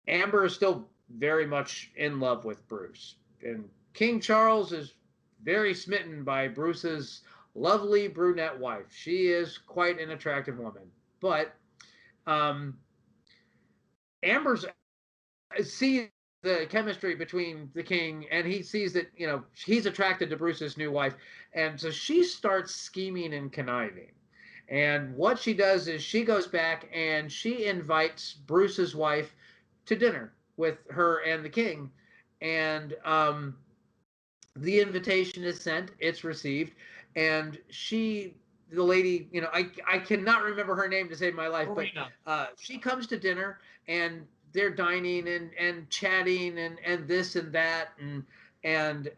S2: Amber is still very much in love with Bruce. And King Charles is very smitten by Bruce's lovely brunette wife. She is quite an attractive woman. But Amber's sees the chemistry between the king, and he sees that, he's attracted to Bruce's new wife. And so she starts scheming and conniving. And what she does is she goes back and she invites Bruce's wife to dinner with her and the king. And the invitation is sent, it's received, and the lady, I cannot remember her name to save my life, but she comes to dinner, and they're dining and chatting and this and that, and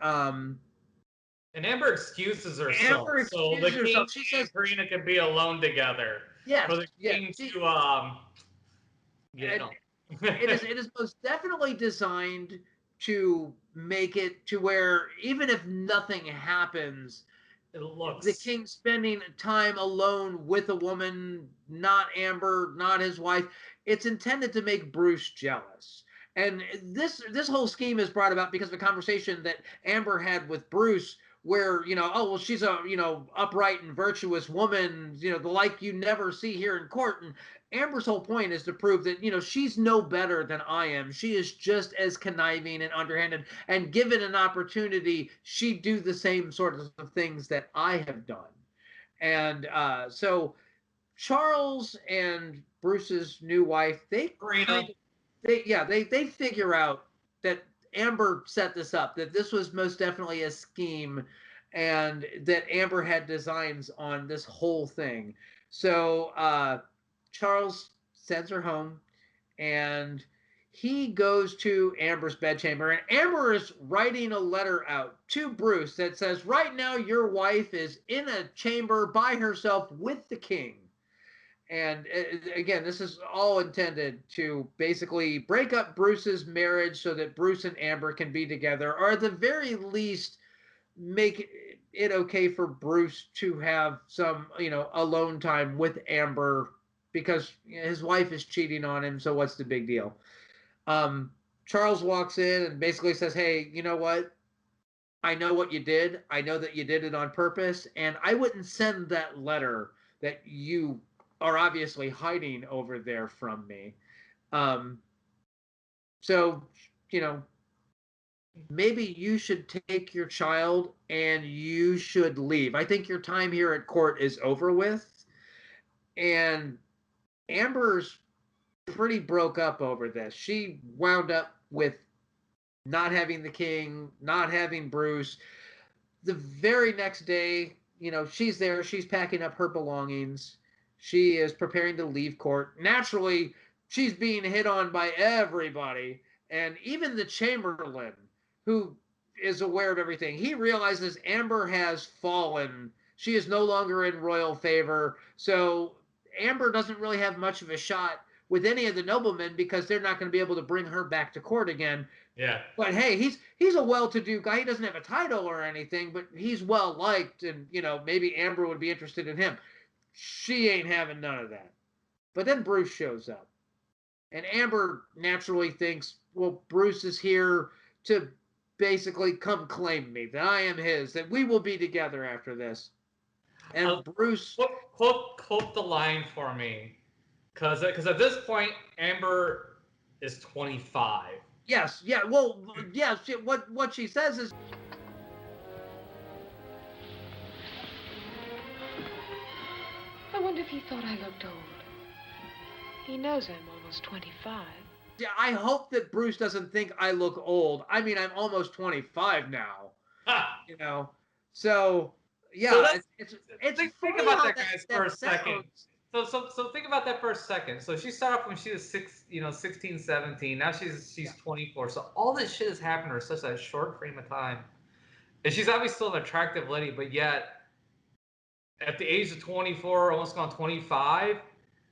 S1: Amber excuses herself. So the king
S2: she says
S1: Karina can be alone together.
S2: Yes,
S1: for the king to
S2: it is most definitely designed to make it to where even if nothing happens, the king spending time alone with a woman, not Amber, not his wife, it's intended to make Bruce jealous. And this whole scheme is brought about because of a conversation that Amber had with Bruce where, she's a, upright and virtuous woman, the like you never see here in court. And Amber's whole point is to prove that, she's no better than I am. She is just as conniving and underhanded, and given an opportunity, she'd do the same sort of things that I have done. And so Charles and Bruce's new wife, they they figure out that Amber set this up, that this was most definitely a scheme, and that Amber had designs on this whole thing. So Charles sends her home, and he goes to Amber's bedchamber, and Amber is writing a letter out to Bruce that says, right now your wife is in a chamber by herself with the king. And again, this is all intended to basically break up Bruce's marriage so that Bruce and Amber can be together, or at the very least make it okay for Bruce to have some, alone time with Amber, because his wife is cheating on him, so what's the big deal? Charles walks in and basically says, hey, you know what? I know what you did. I know that you did it on purpose, and I wouldn't send that letter that you are obviously hiding over there from me. So, maybe you should take your child and you should leave. I think your time here at court is over with. And Amber's pretty broke up over this. She wound up with not having the king, not having Bruce. The very next day, she's there. She's packing up her belongings. She is preparing to leave court. Naturally, she's being hit on by everybody. And even the Chamberlain, who is aware of everything, he realizes Amber has fallen. She is no longer in royal favor. So Amber doesn't really have much of a shot with any of the noblemen, because they're not going to be able to bring her back to court again.
S1: Yeah.
S2: But hey, he's a well-to-do guy. He doesn't have a title or anything, but he's well-liked, and, maybe Amber would be interested in him. She ain't having none of that. But then Bruce shows up. And Amber naturally thinks, well, Bruce is here to basically come claim me, that I am his, that we will be together after this. And Bruce...
S1: Quote the line for me. Because at this point, Amber is 25.
S2: Yes, yeah, well, yeah, what she says is...
S3: I wonder if he thought I looked old. He knows I'm almost 25.
S2: Yeah, I hope that Bruce doesn't think I look old. I mean, I'm almost 25 now. So yeah,
S1: so
S2: it's
S1: think about that, guys, for a second. So think about that for a second. So she started off when she was 16, 17. Now she's 24. So all this shit has happened to her such a short frame of time. And she's obviously still an attractive lady, but yet at the age of 24, almost gone 25.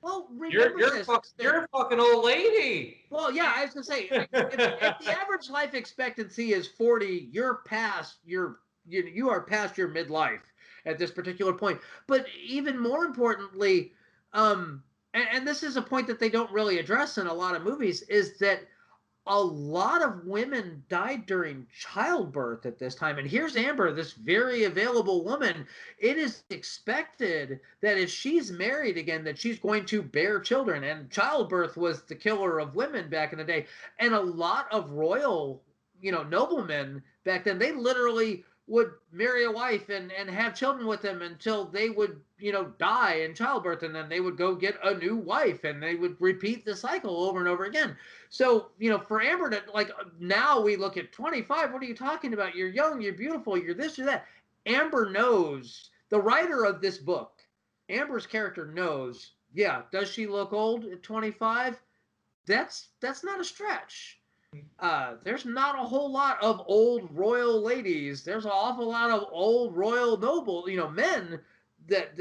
S2: Well,
S1: you're a fucking old lady.
S2: Well, yeah, I was gonna say, if the average life expectancy is 40, you are past your midlife at this particular point. But even more importantly, and this is a point that they don't really address in a lot of movies, is that a lot of women died during childbirth at this time. And here's Amber, this very available woman. It is expected that if she's married again, that she's going to bear children. And childbirth was the killer of women back in the day. And a lot of royal, noblemen back then, they literally would marry a wife and have children with them until they would, die in childbirth, and then they would go get a new wife, and they would repeat the cycle over and over again. So, for Amber to, now we look at 25, what are you talking about? You're young, you're beautiful, you're this or that. Amber knows, the writer of this book, Amber's character knows, yeah, does she look old at 25? That's not a stretch. There's not a whole lot of old royal ladies. There's an awful lot of old royal noble, men that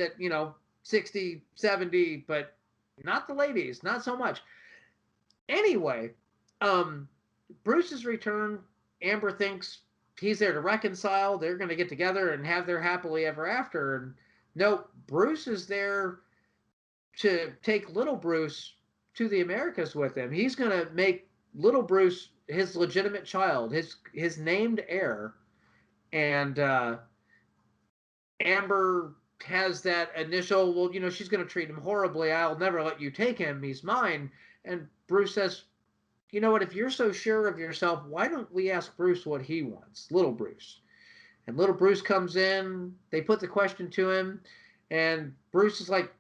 S2: 60, 70, but not the ladies, not so much. Anyway, Bruce's return, Amber thinks he's there to reconcile. They're going to get together and have their happily ever after. And no, Bruce is there to take little Bruce to the Americas with him. He's going to make little Bruce his legitimate child, his named heir. And Amber has that initial, well, she's going to treat him horribly. I'll never let you take him. He's mine. And Bruce says, you know what, if you're so sure of yourself, why don't we ask Bruce what he wants, little Bruce? And little Bruce comes in, they put the question to him, and Bruce is like,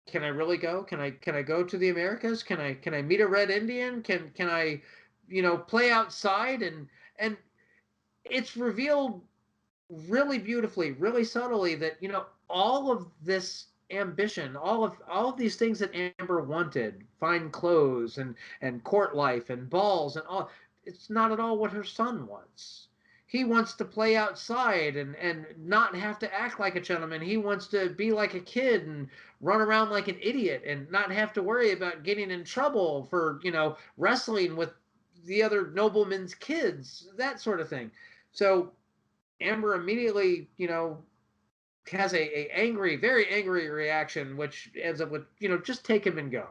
S2: can I really go? Can I go to the Americas? Can I meet a red Indian? Can I, play outside? And it's revealed really beautifully, really subtly that, all of this ambition, all of these things that Amber wanted, fine clothes and court life and balls and all, it's not at all what her son wants. He wants to play outside and not have to act like a gentleman. He wants to be like a kid and run around like an idiot and not have to worry about getting in trouble for, wrestling with the other noblemen's kids, that sort of thing. So Amber immediately, has a angry, very angry reaction, which ends up with, just take him and go.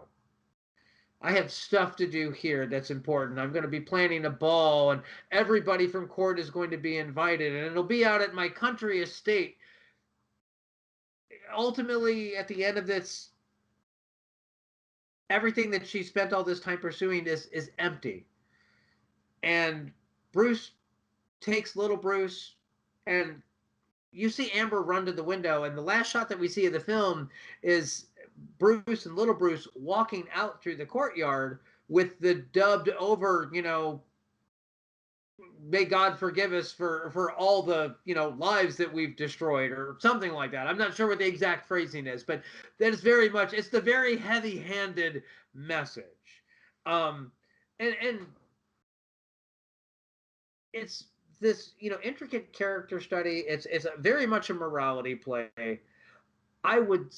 S2: I have stuff to do here that's important. I'm going to be planning a ball, and everybody from court is going to be invited, and it'll be out at my country estate. Ultimately, at the end of this, everything that she spent all this time pursuing is empty. And Bruce takes little Bruce, and you see Amber run to the window, and the last shot that we see of the film is Bruce and little Bruce walking out through the courtyard with the dubbed over, may God forgive us for all the, lives that we've destroyed, or something like that. I'm not sure what the exact phrasing is, but that is very much, it's the very heavy-handed message. And it's this, intricate character study. It's very much a morality play. I would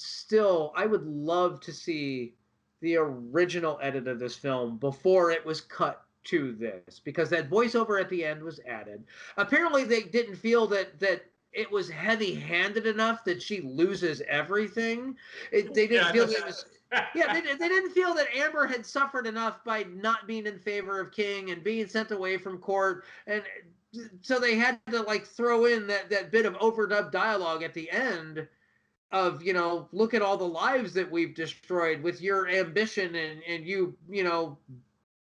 S2: love to see the original edit of this film before it was cut to this, because that voiceover at the end was added. Apparently they didn't feel that it was heavy-handed enough that she loses everything. They didn't feel that it was... Yeah, they didn't feel that Amber had suffered enough by not being in favor of King and being sent away from court, and so they had to throw in that bit of overdubbed dialogue at the end of, look at all the lives that we've destroyed with your ambition and you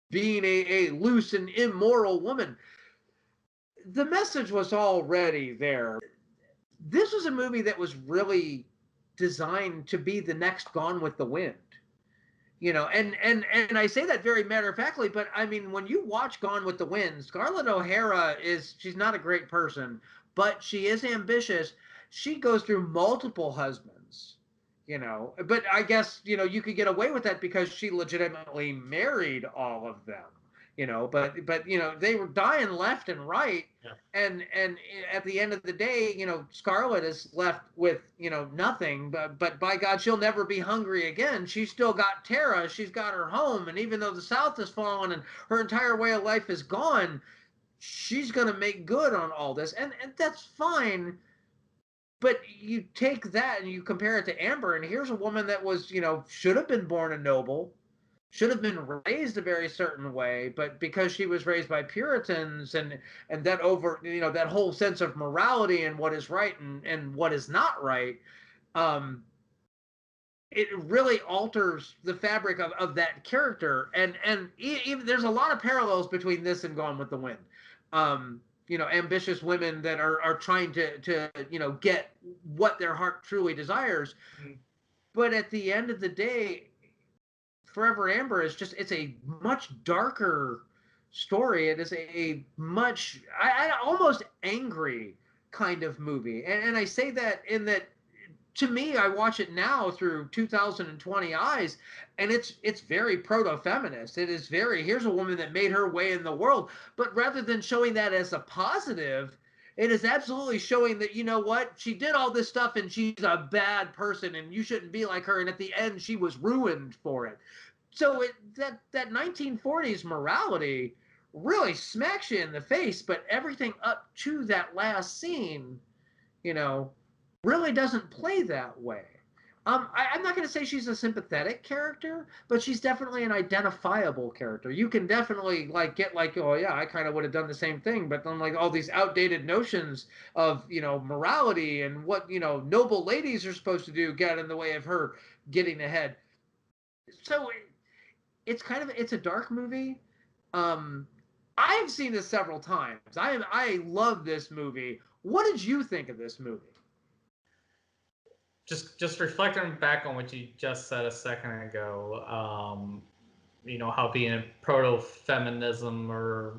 S2: being a loose and immoral woman. The message was already there. This was a movie that was really designed to be the next Gone with the Wind. And I say that very matter-of-factly, but I mean, when you watch Gone with the Wind, Scarlett O'Hara she's not a great person, but she is ambitious. She goes through multiple husbands, but I guess, you could get away with that because she legitimately married all of them, but they were dying left and right. Yeah. And at the end of the day, Scarlett is left with, nothing, but by God, she'll never be hungry again. She's still got Tara. She's got her home. And even though the South has fallen and her entire way of life is gone, she's going to make good on all this. And that's fine. But you take that and you compare it to Amber, and here's a woman that was, should have been born a noble, should have been raised a very certain way, but because she was raised by Puritans and that that whole sense of morality and what is right and what is not right, it really alters the fabric of that character. And even there's a lot of parallels between this and Gone with the Wind. Ambitious women that are trying to get what their heart truly desires. Mm-hmm. But at the end of the day, Forever Amber is it's a much darker story. It is a much, almost angry kind of movie. And I say that in that, to me, I watch it now through 2020 eyes, and it's very proto-feminist. It is very, here's a woman that made her way in the world. But rather than showing that as a positive, it is absolutely showing that, she did all this stuff and she's a bad person and you shouldn't be like her. And at the end, she was ruined for it. So that 1940s morality really smacks you in the face, but everything up to that last scene, really doesn't play that way. I'm not going to say she's a sympathetic character, but she's definitely an identifiable character. You can definitely get oh yeah, I kind of would have done the same thing, but then all these outdated notions of morality and what noble ladies are supposed to do get in the way of her getting ahead. So it's a dark movie. I've seen this several times. I love this movie. What did you think of this movie?
S1: just reflecting back on what you just said a second ago, how being proto-feminism or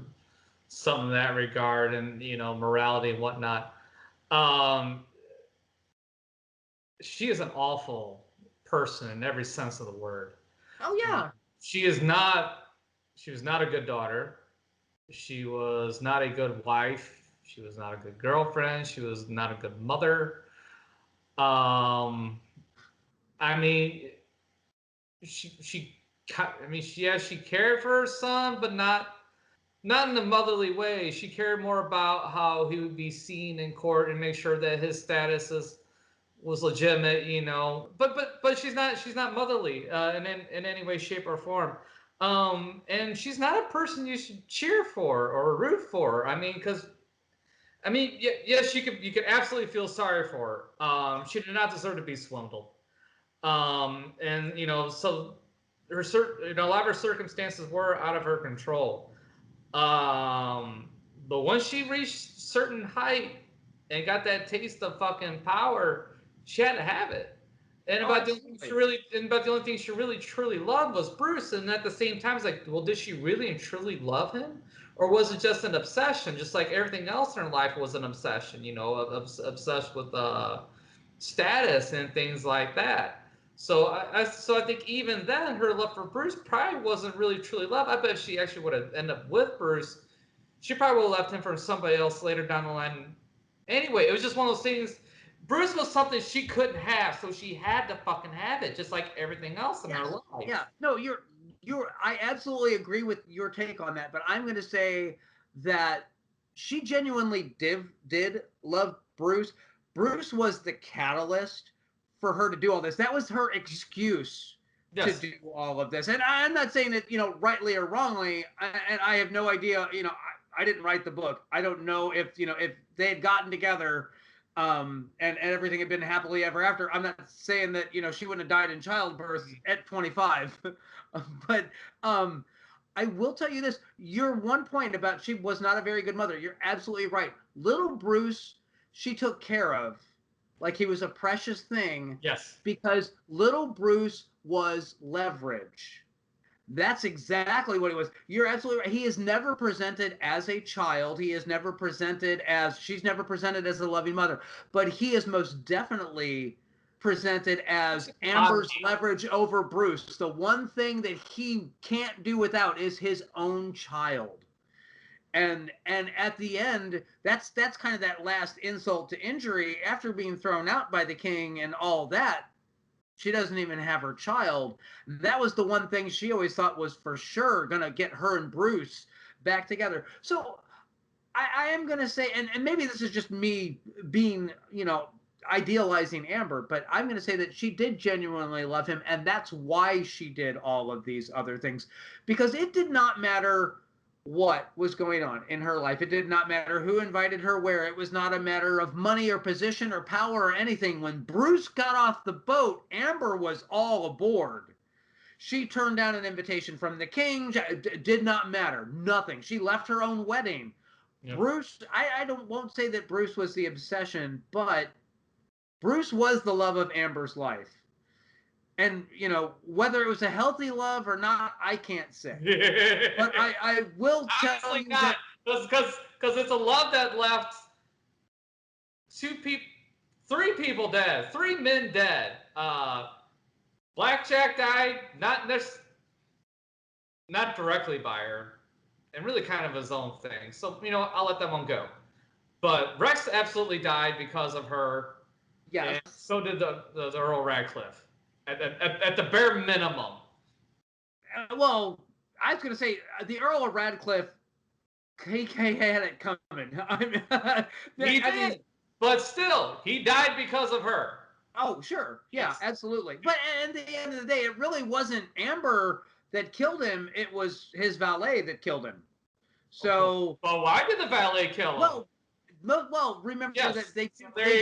S1: something in that regard, and morality and whatnot. She is an awful person in every sense of the word.
S2: Oh yeah.
S1: She is not. She was not a good daughter. She was not a good wife. She was not a good girlfriend. She was not a good mother. I mean, she cared for her son, but not in a motherly way. She cared more about how he would be seen in court and make sure that his status was legitimate, But she's not motherly in any way, shape, or form. And she's not a person you should cheer for or root for. Yes, you could absolutely feel sorry for her. She did not deserve to be swindled. And so a lot of her circumstances were out of her control. But once she reached certain height and got that taste of fucking power, she had to have it. And about the only thing she really truly loved was Bruce. And at the same time, it's like, well, did she really and truly love him, or was it just an obsession? Just like everything else in her life was an obsession, obsessed with status and things like that. So I think even then, her love for Bruce probably wasn't really truly love. I bet if she actually would have ended up with Bruce, she probably would have left him for somebody else later down the line. Anyway, it was just one of those things. Bruce was something she couldn't have, so she had to fucking have it, just like everything else in her life.
S2: Yeah, no, I absolutely agree with your take on that, but I'm going to say that she genuinely did love Bruce. Bruce was the catalyst for her to do all this. That was her excuse to do all of this. And I'm not saying that, rightly or wrongly, and I have no idea, I didn't write the book. I don't know if they had gotten together and everything had been happily ever after. I'm not saying that, she wouldn't have died in childbirth at 25. But I will tell you this. Your one point about she was not a very good mother, you're absolutely right. Little Bruce, she took care of like he was a precious thing.
S1: Yes.
S2: Because little Bruce was leverage. That's exactly what he was. You're absolutely right. He is never presented as a child. She's never presented as a loving mother. But he is most definitely presented as Amber's leverage over Bruce. The one thing that he can't do without is his own child. And at the end, that's kind of that last insult to injury. After being thrown out by the king and all that, she doesn't even have her child. That was the one thing she always thought was for sure going to get her and Bruce back together. So I am going to say, and maybe this is just me being, idealizing Amber, but I'm going to say that she did genuinely love him. And that's why she did all of these other things, because it did not matter what was going on in her life. It did not matter who invited her where. It was not a matter of money or position or power or anything. When Bruce got off the boat, Amber was all aboard. She turned down an invitation from the king. It did not matter. Nothing. She left her own wedding. Yep. Bruce, I won't say that Bruce was the obsession, but Bruce was the love of Amber's life. And, whether it was a healthy love or not, I can't say. But I will tell you
S1: not, because it's a love that left three people dead, 3 men dead. Blackjack died, not directly by her, and really kind of his own thing. So, I'll let that one go. But Rex absolutely died because of her.
S2: Yeah.
S1: And so did the Earl Radcliffe. At the bare minimum.
S2: Well, I was going to say, the Earl of Radcliffe, he had it coming.
S1: He did. But still, he died because of her.
S2: Oh, sure. Yeah, yes. Absolutely. But at the end of the day, it really wasn't Amber that killed him. It was his valet that killed him. So.
S1: Well, why did the valet kill him?
S2: Well, remember that they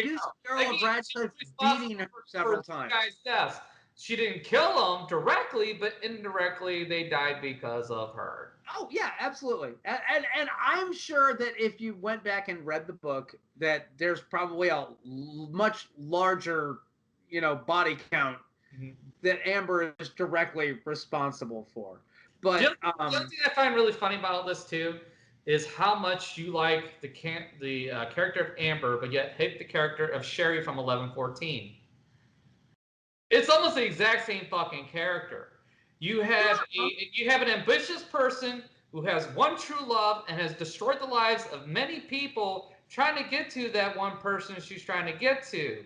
S2: do Earl of Radcliffe beating her several times.
S1: Guy's death. She didn't kill him directly, but indirectly they died because of her.
S2: Oh yeah, absolutely. And I'm sure that if you went back and read the book, that there's probably a much larger, body count that Amber is directly responsible for. But
S1: the other thing I find really funny about this too is how much you like the character of Amber, but yet hate the character of Sherry from 1114. It's almost the exact same fucking character. You have an ambitious person who has one true love and has destroyed the lives of many people trying to get to that one person she's trying to get to.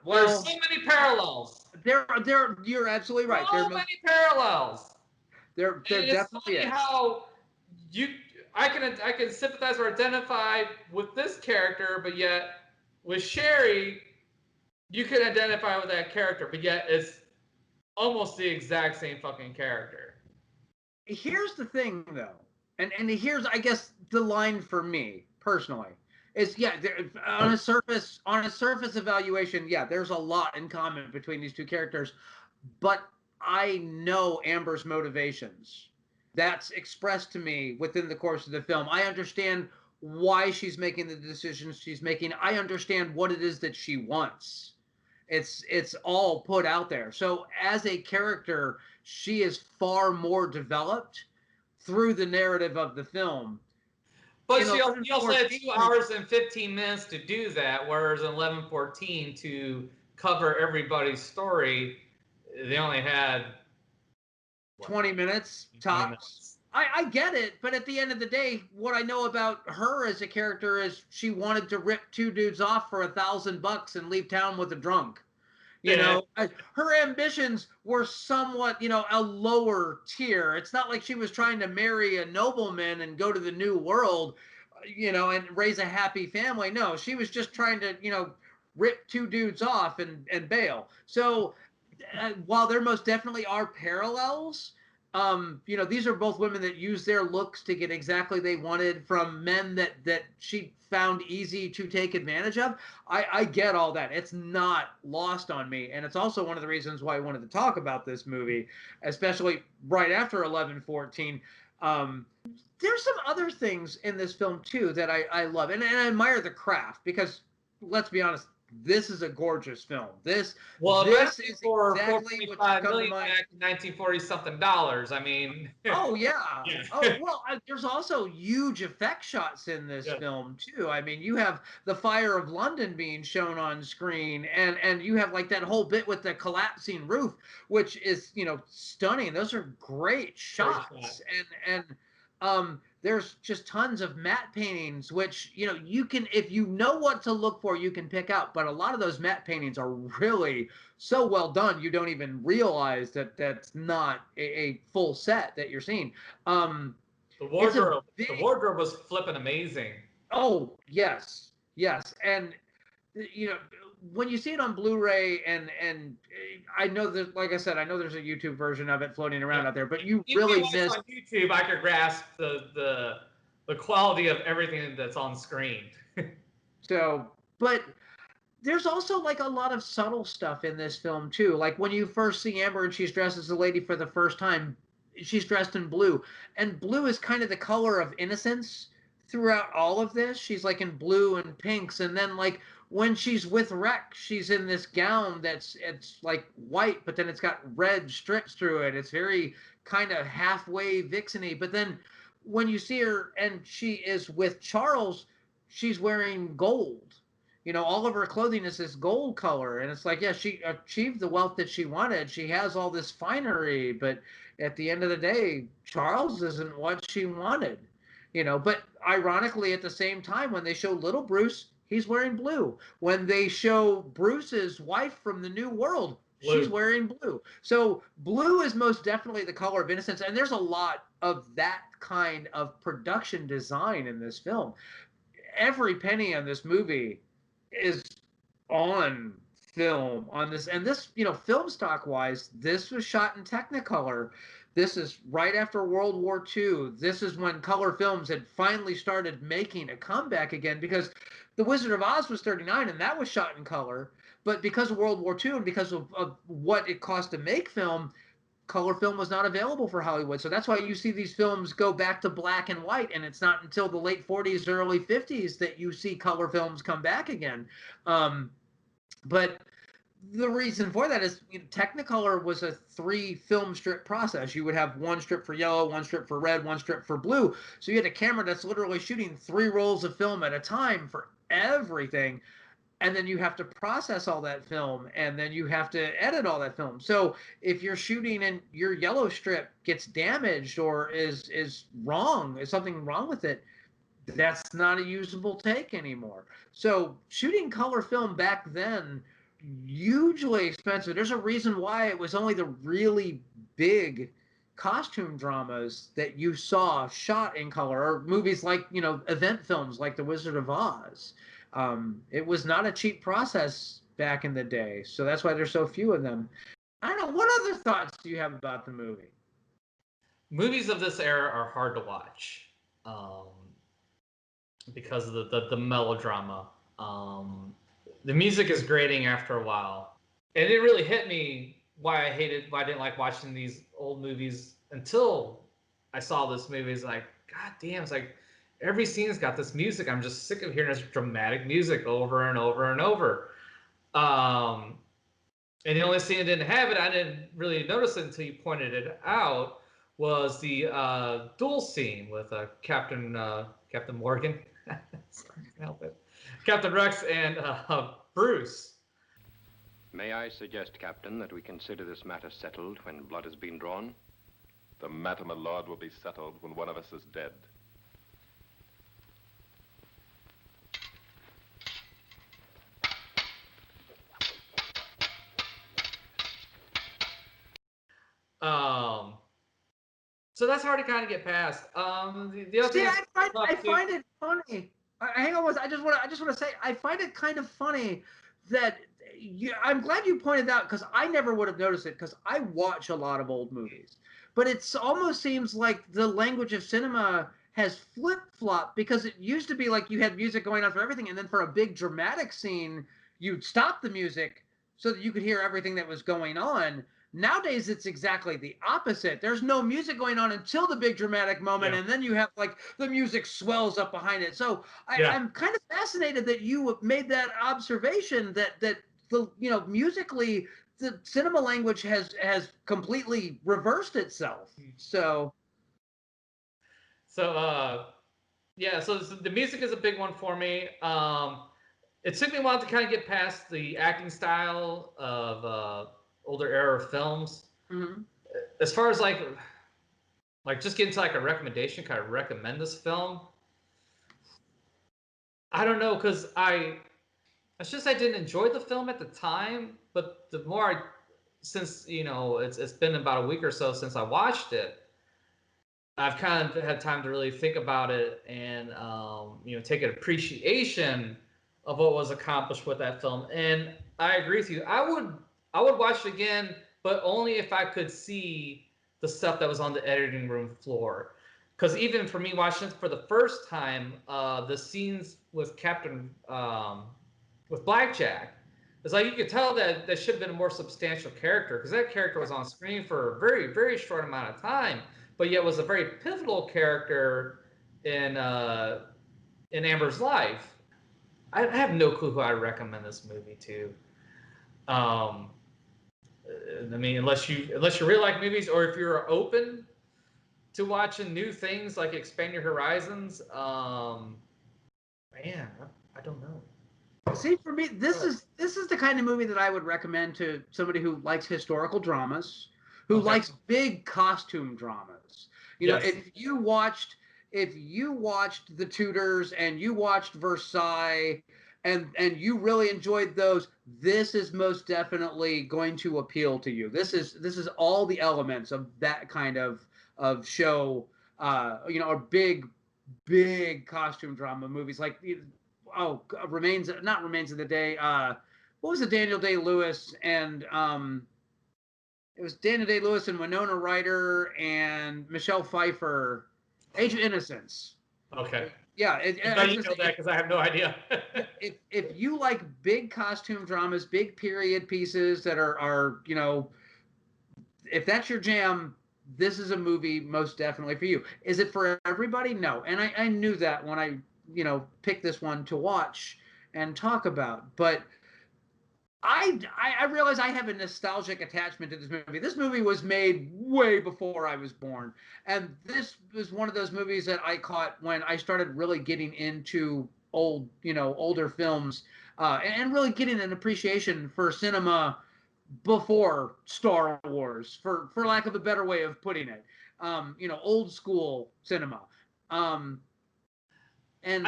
S1: There's so many parallels.
S2: You're absolutely right.
S1: So many parallels.
S2: There definitely is.
S1: How I can sympathize or identify with this character, but yet with Sherry, you can identify with that character, but yet it's almost the exact same fucking character.
S2: Here's the thing, though, and here's, I guess, the line for me personally is, on a surface evaluation, there's a lot in common between these two characters, but I know Amber's motivations. That's expressed to me within the course of the film. I understand why she's making the decisions she's making. I understand what it is that she wants. It's all put out there. So as a character, she is far more developed through the narrative of the film.
S1: But she also had 2 hours and 15 minutes to do that, whereas in 1114, to cover everybody's story, they only had
S2: 20 minutes tops. I get it, but at the end of the day, what I know about her as a character is she wanted to rip 2 dudes off for $1,000 and leave town with a drunk. Her ambitions were somewhat, a lower tier. It's not like she was trying to marry a nobleman and go to the New World, and raise a happy family. No, she was just trying to, rip 2 dudes off and bail. So while there most definitely are parallels, these are both women that use their looks to get exactly they wanted from men that she found easy to take advantage of. I get all that. It's not lost on me. And it's also one of the reasons why I wanted to talk about this movie, especially right after 1114. There's some other things in this film too that I love. And I admire the craft, because let's be honest, this is a gorgeous film. This is
S1: for
S2: exactly what
S1: $4.5 million back in 1940 something dollars. I mean,
S2: oh yeah. Oh well, there's also huge effect shots in this film too. I mean, you have the Fire of London being shown on screen, and you have like that whole bit with the collapsing roof, which is stunning. Those are great shots, and there's just tons of matte paintings, which, you can, if you know what to look for, you can pick out. But a lot of those matte paintings are really so well done, you don't even realize that that's not a full set that you're seeing.
S1: The wardrobe was flipping amazing.
S2: Oh, yes. And, when you see it on Blu-ray, and I know that, like I said, I know there's a YouTube version of it floating around out there, but you really miss
S1: on YouTube. I could grasp the quality of everything that's on screen.
S2: So, but there's also like a lot of subtle stuff in this film too. Like when you first see Amber and she's dressed as a lady for the first time, she's dressed in blue, and blue is kind of the color of innocence throughout all of this. She's like in blue and pinks, and then like when she's with Rex, she's in this gown it's like white, but then it's got red strips through it. It's very kind of halfway vixeny. But then when you see her and she is with Charles, she's wearing gold. All of her clothing is this gold color, and it's like, she achieved the wealth that she wanted. She has all this finery, but at the end of the day, Charles isn't what she wanted. But ironically, at the same time, when they show little Bruce, he's wearing blue. When they show Bruce's wife from the New World, she's wearing blue. So blue is most definitely the color of innocence. And there's a lot of that kind of production design in this film. Every penny on this movie is on film on this. And this, film stock wise, this was shot in Technicolor. This is right after World War II. This is when color films had finally started making a comeback again, because The Wizard of Oz was 39 and that was shot in color. But because of World War II and because of what it cost to make film, color film was not available for Hollywood. So that's why you see these films go back to black and white, and it's not until the late 40s, early 50s that you see color films come back again. But the reason for that is, Technicolor was a 3 film strip process. You would have 1 strip for yellow, 1 strip for red, 1 strip for blue. So you had a camera that's literally shooting 3 rolls of film at a time for everything. And then you have to process all that film, and then you have to edit all that film. So if you're shooting and your yellow strip gets damaged or is wrong, is something wrong with it, that's not a usable take anymore. So shooting color film back then, hugely expensive. There's a reason why it was only the really big costume dramas that you saw shot in color, or movies like, event films like The Wizard of Oz. It was not a cheap process back in the day, so that's why there's so few of them. I don't know, what other thoughts do you have about the movie?
S1: Movies of this era are hard to watch because of the melodrama. The music is grating after a while. And it didn't really hit me why I didn't like watching these old movies until I saw this movie. It's like, God damn, it's like every scene's got this music. I'm just sick of hearing this dramatic music over and over and over. And the only scene that didn't have it, I didn't really notice it until you pointed it out, was the duel scene with Captain Morgan. Sorry, I can't help it. Captain Rex and Bruce.
S6: May I suggest, Captain, that we consider this matter settled when blood has been drawn?
S5: The matter, my lord, will be settled when one of us is dead.
S1: So that's hard to kind of get past. The other
S2: See,
S1: thing
S2: I find it funny. Hang on, I just want to say, I find it kind of funny that I'm glad you pointed out, because I never would have noticed it, because I watch a lot of old movies. But it almost seems like the language of cinema has flip-flopped, because it used to be like you had music going on for everything, and then for a big dramatic scene, you'd stop the music so that you could hear everything that was going on. Nowadays, it's exactly the opposite. There's no music going on until the big dramatic moment, and then you have like the music swells up behind it. So I'm kind of fascinated that you made that observation that the musically the cinema language has completely reversed itself. So
S1: the music is a big one for me. It took me a while to kind of get past the acting style of older era films.
S2: Mm-hmm.
S1: As far as like just getting to like a recommendation, kind of recommend this film, I don't know, because it's just I didn't enjoy the film at the time, but the more since it's been about a week or so since I watched it, I've kind of had time to really think about it and take an appreciation of what was accomplished with that film. And I agree with you. I would watch it again, but only if I could see the stuff that was on the editing room floor. Because even for me watching it for the first time, the scenes with with Blackjack, it's like you could tell that there should have been a more substantial character, because that character was on screen for a very, very short amount of time, but yet was a very pivotal character in Amber's life. I have no clue who I recommend this movie to. I mean, unless you really like movies, or if you're open to watching new things, like expand your horizons. Man, I don't know.
S2: See, for me, this is the kind of movie that I would recommend to somebody who likes historical dramas, who likes big costume dramas. If you watched The Tudors and you watched Versailles, and you really enjoyed those, this is most definitely going to appeal to you. This is all the elements of that kind of show, or big costume drama movies like Remains of the Day. What was it? Daniel Day-Lewis and it was Daniel Day-Lewis and Winona Ryder and Michelle Pfeiffer. Age of Innocence.
S1: Okay.
S2: Yeah,
S1: you know that, because I have no idea.
S2: if you like big costume dramas, big period pieces that are if that's your jam, this is a movie most definitely for you. Is it for everybody? No. And I knew that when I, picked this one to watch and talk about. But I realize I have a nostalgic attachment to this movie. This movie was made way before I was born. And this was one of those movies that I caught when I started really getting into older films, and really getting an appreciation for cinema before Star Wars, for lack of a better way of putting it. Old school cinema. And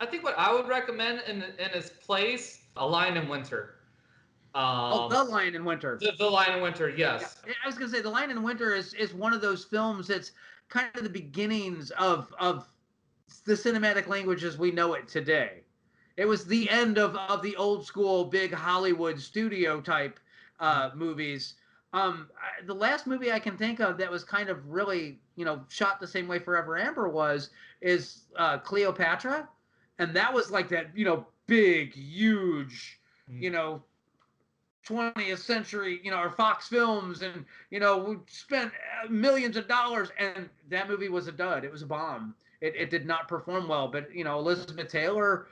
S1: I think what I would recommend in its place, A Lion in Winter.
S2: The Lion in Winter.
S1: The Lion in Winter, yes.
S2: Yeah, I was gonna say The Lion in Winter is one of those films that's kind of the beginnings of the cinematic language as we know it today. It was the end of the old school big Hollywood studio type movies. The last movie I can think of that was kind of really shot the same way Forever Amber is Cleopatra, and that was like that big huge 20th century, or Fox Films, and we spent millions of dollars, and that movie was a dud. It was a bomb. It did not perform well. But Elizabeth Taylor,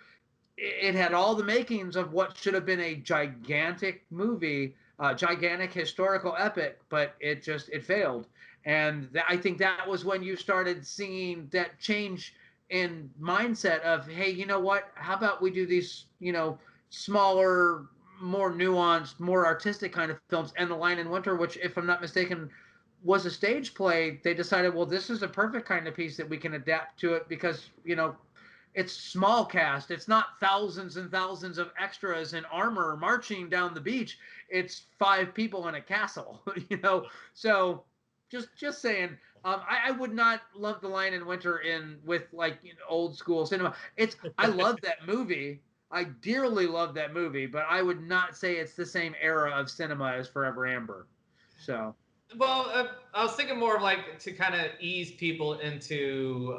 S2: it had all the makings of what should have been a gigantic movie, gigantic historical epic, but it failed. And I think that was when you started seeing that change in mindset of, hey, you know what? How about we do these, smaller, more nuanced, more artistic kind of films. And The Lion in Winter, which, if I'm not mistaken, was a stage play, they decided, well, this is a perfect kind of piece that we can adapt to it because, it's small cast. It's not thousands and thousands of extras in armor marching down the beach. It's 5 people in a castle, So just saying, I would not lump The Lion in Winter in with old school cinema. I love that movie. I dearly love that movie, but I would not say it's the same era of cinema as Forever Amber. So,
S1: well, I was thinking more of to kind of ease people into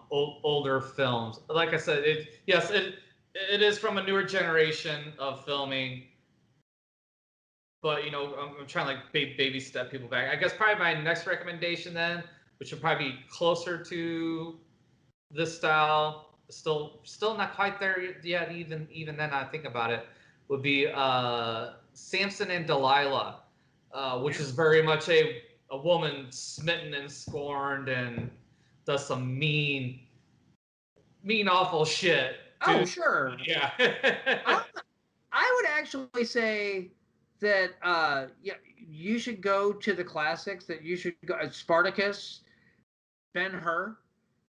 S1: older films. Like I said, it is from a newer generation of filming, but I'm trying to baby step people back. I guess probably my next recommendation then, which would probably be closer to this style. Still not quite there yet. Even then, I think about it, would be Samson and Delilah, which is very much a woman smitten and scorned and does some mean, awful shit.
S2: Dude. Oh, sure.
S1: Yeah.
S2: I would actually say that you should go to the classics. That you should go. Spartacus, Ben-Hur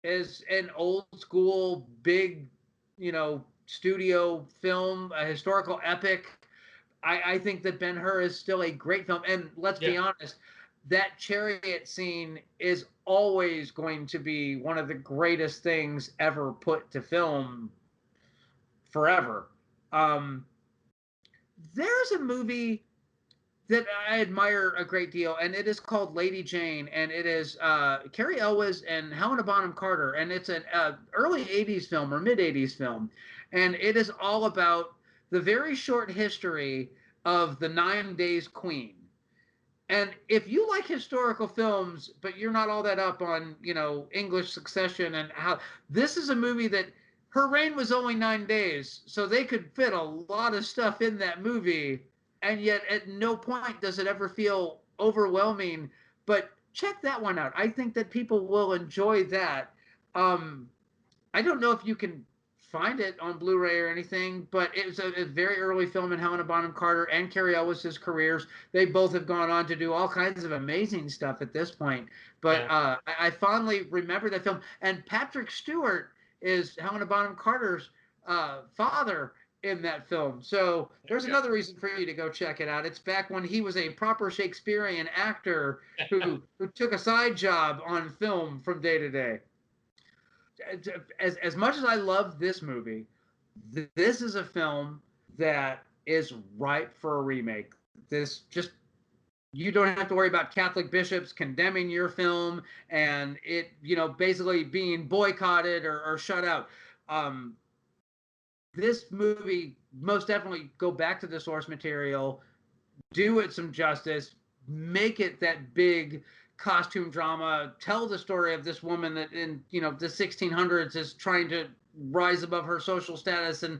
S2: is an old school big studio film, a historical epic. I think that Ben-Hur is still a great film, and let's be honest, that chariot scene is always going to be one of the greatest things ever put to film forever. There's a movie that I admire a great deal, and it is called Lady Jane, and it is Carrie Elwes and Helena Bonham Carter, and it's an early 80s film or mid 80s film, and it is all about the very short history of the 9 Days Queen. And if you like historical films, but you're not all that up on English succession and how, this is a movie that her reign was only 9 days, so they could fit a lot of stuff in that movie. And yet at no point does it ever feel overwhelming. But check that one out. I think that people will enjoy that. I don't know if you can find it on Blu-ray or anything, but it was a very early film in Helena Bonham Carter and Carrie Elwes' careers. They both have gone on to do all kinds of amazing stuff at this point. But I fondly remember that film. And Patrick Stewart is Helena Bonham Carter's father in that film. So there's another reason for you to go check it out. It's back when he was a proper Shakespearean actor who took a side job on film from day to day. As much as I love this movie, this is a film that is ripe for a remake. You don't have to worry about Catholic bishops condemning your film and it, basically being boycotted or shut out. This movie, most definitely go back to the source material, do it some justice, make it that big costume drama, tell the story of this woman that in, the 1600s is trying to rise above her social status and,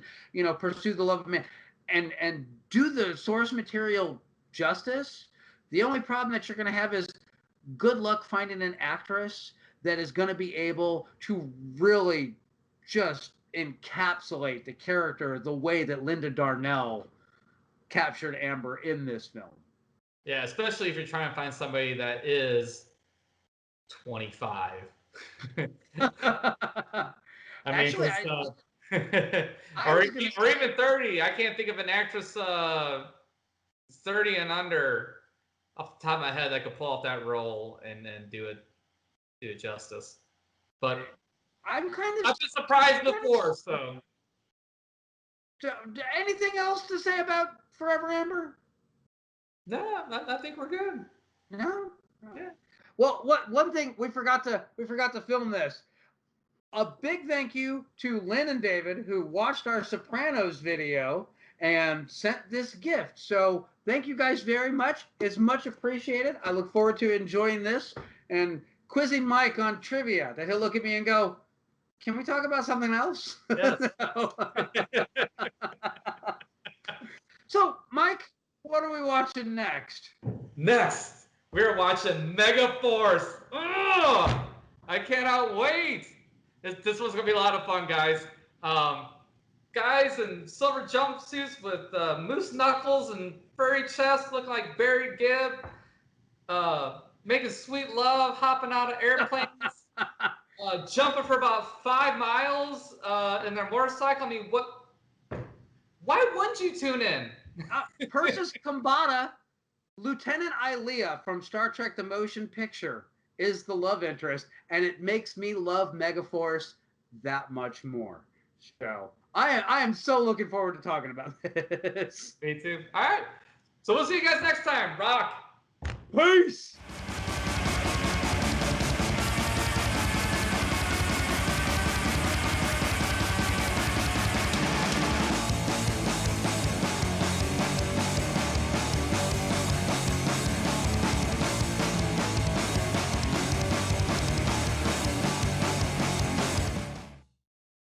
S2: pursue the love of man, and do the source material justice. The only problem that you're going to have is good luck finding an actress that is going to be able to really just encapsulate the character the way that Linda Darnell captured Amber in this film.
S1: Yeah, especially if you're trying to find somebody that is 25.
S2: Actually,
S1: or even 30. I can't think of an actress 30 and under off the top of my head that could pull off that role and do it justice. But
S2: I've been
S1: surprised before. So,
S2: anything else to say about Forever Amber?
S1: No, I think we're good.
S2: No.
S1: Yeah.
S2: Well, one thing we forgot to film this. A big thank you to Lynn and David who watched our Sopranos video and sent this gift. So thank you guys very much. It's much appreciated. I look forward to enjoying this and quizzing Mike on trivia that he'll look at me and go, "Can we talk about something else?"
S1: Yes.
S2: So, Mike, what are we watching next?
S1: Next, we're watching Megaforce. Oh, I cannot wait. This one's going to be a lot of fun, guys. Guys in silver jumpsuits with moose knuckles and furry chests looking like Barry Gibb. Making sweet love, hopping out of airplanes. Jumping for about 5 miles in their motorcycle. I mean, why wouldn't you tune in?
S2: Persis Kambata, Lieutenant Ilea from Star Trek The Motion Picture, is the love interest, and it makes me love Megaforce that much more. So I am so looking forward to talking about this.
S1: Me too. All right. So we'll see you guys next time. Rock.
S2: Peace.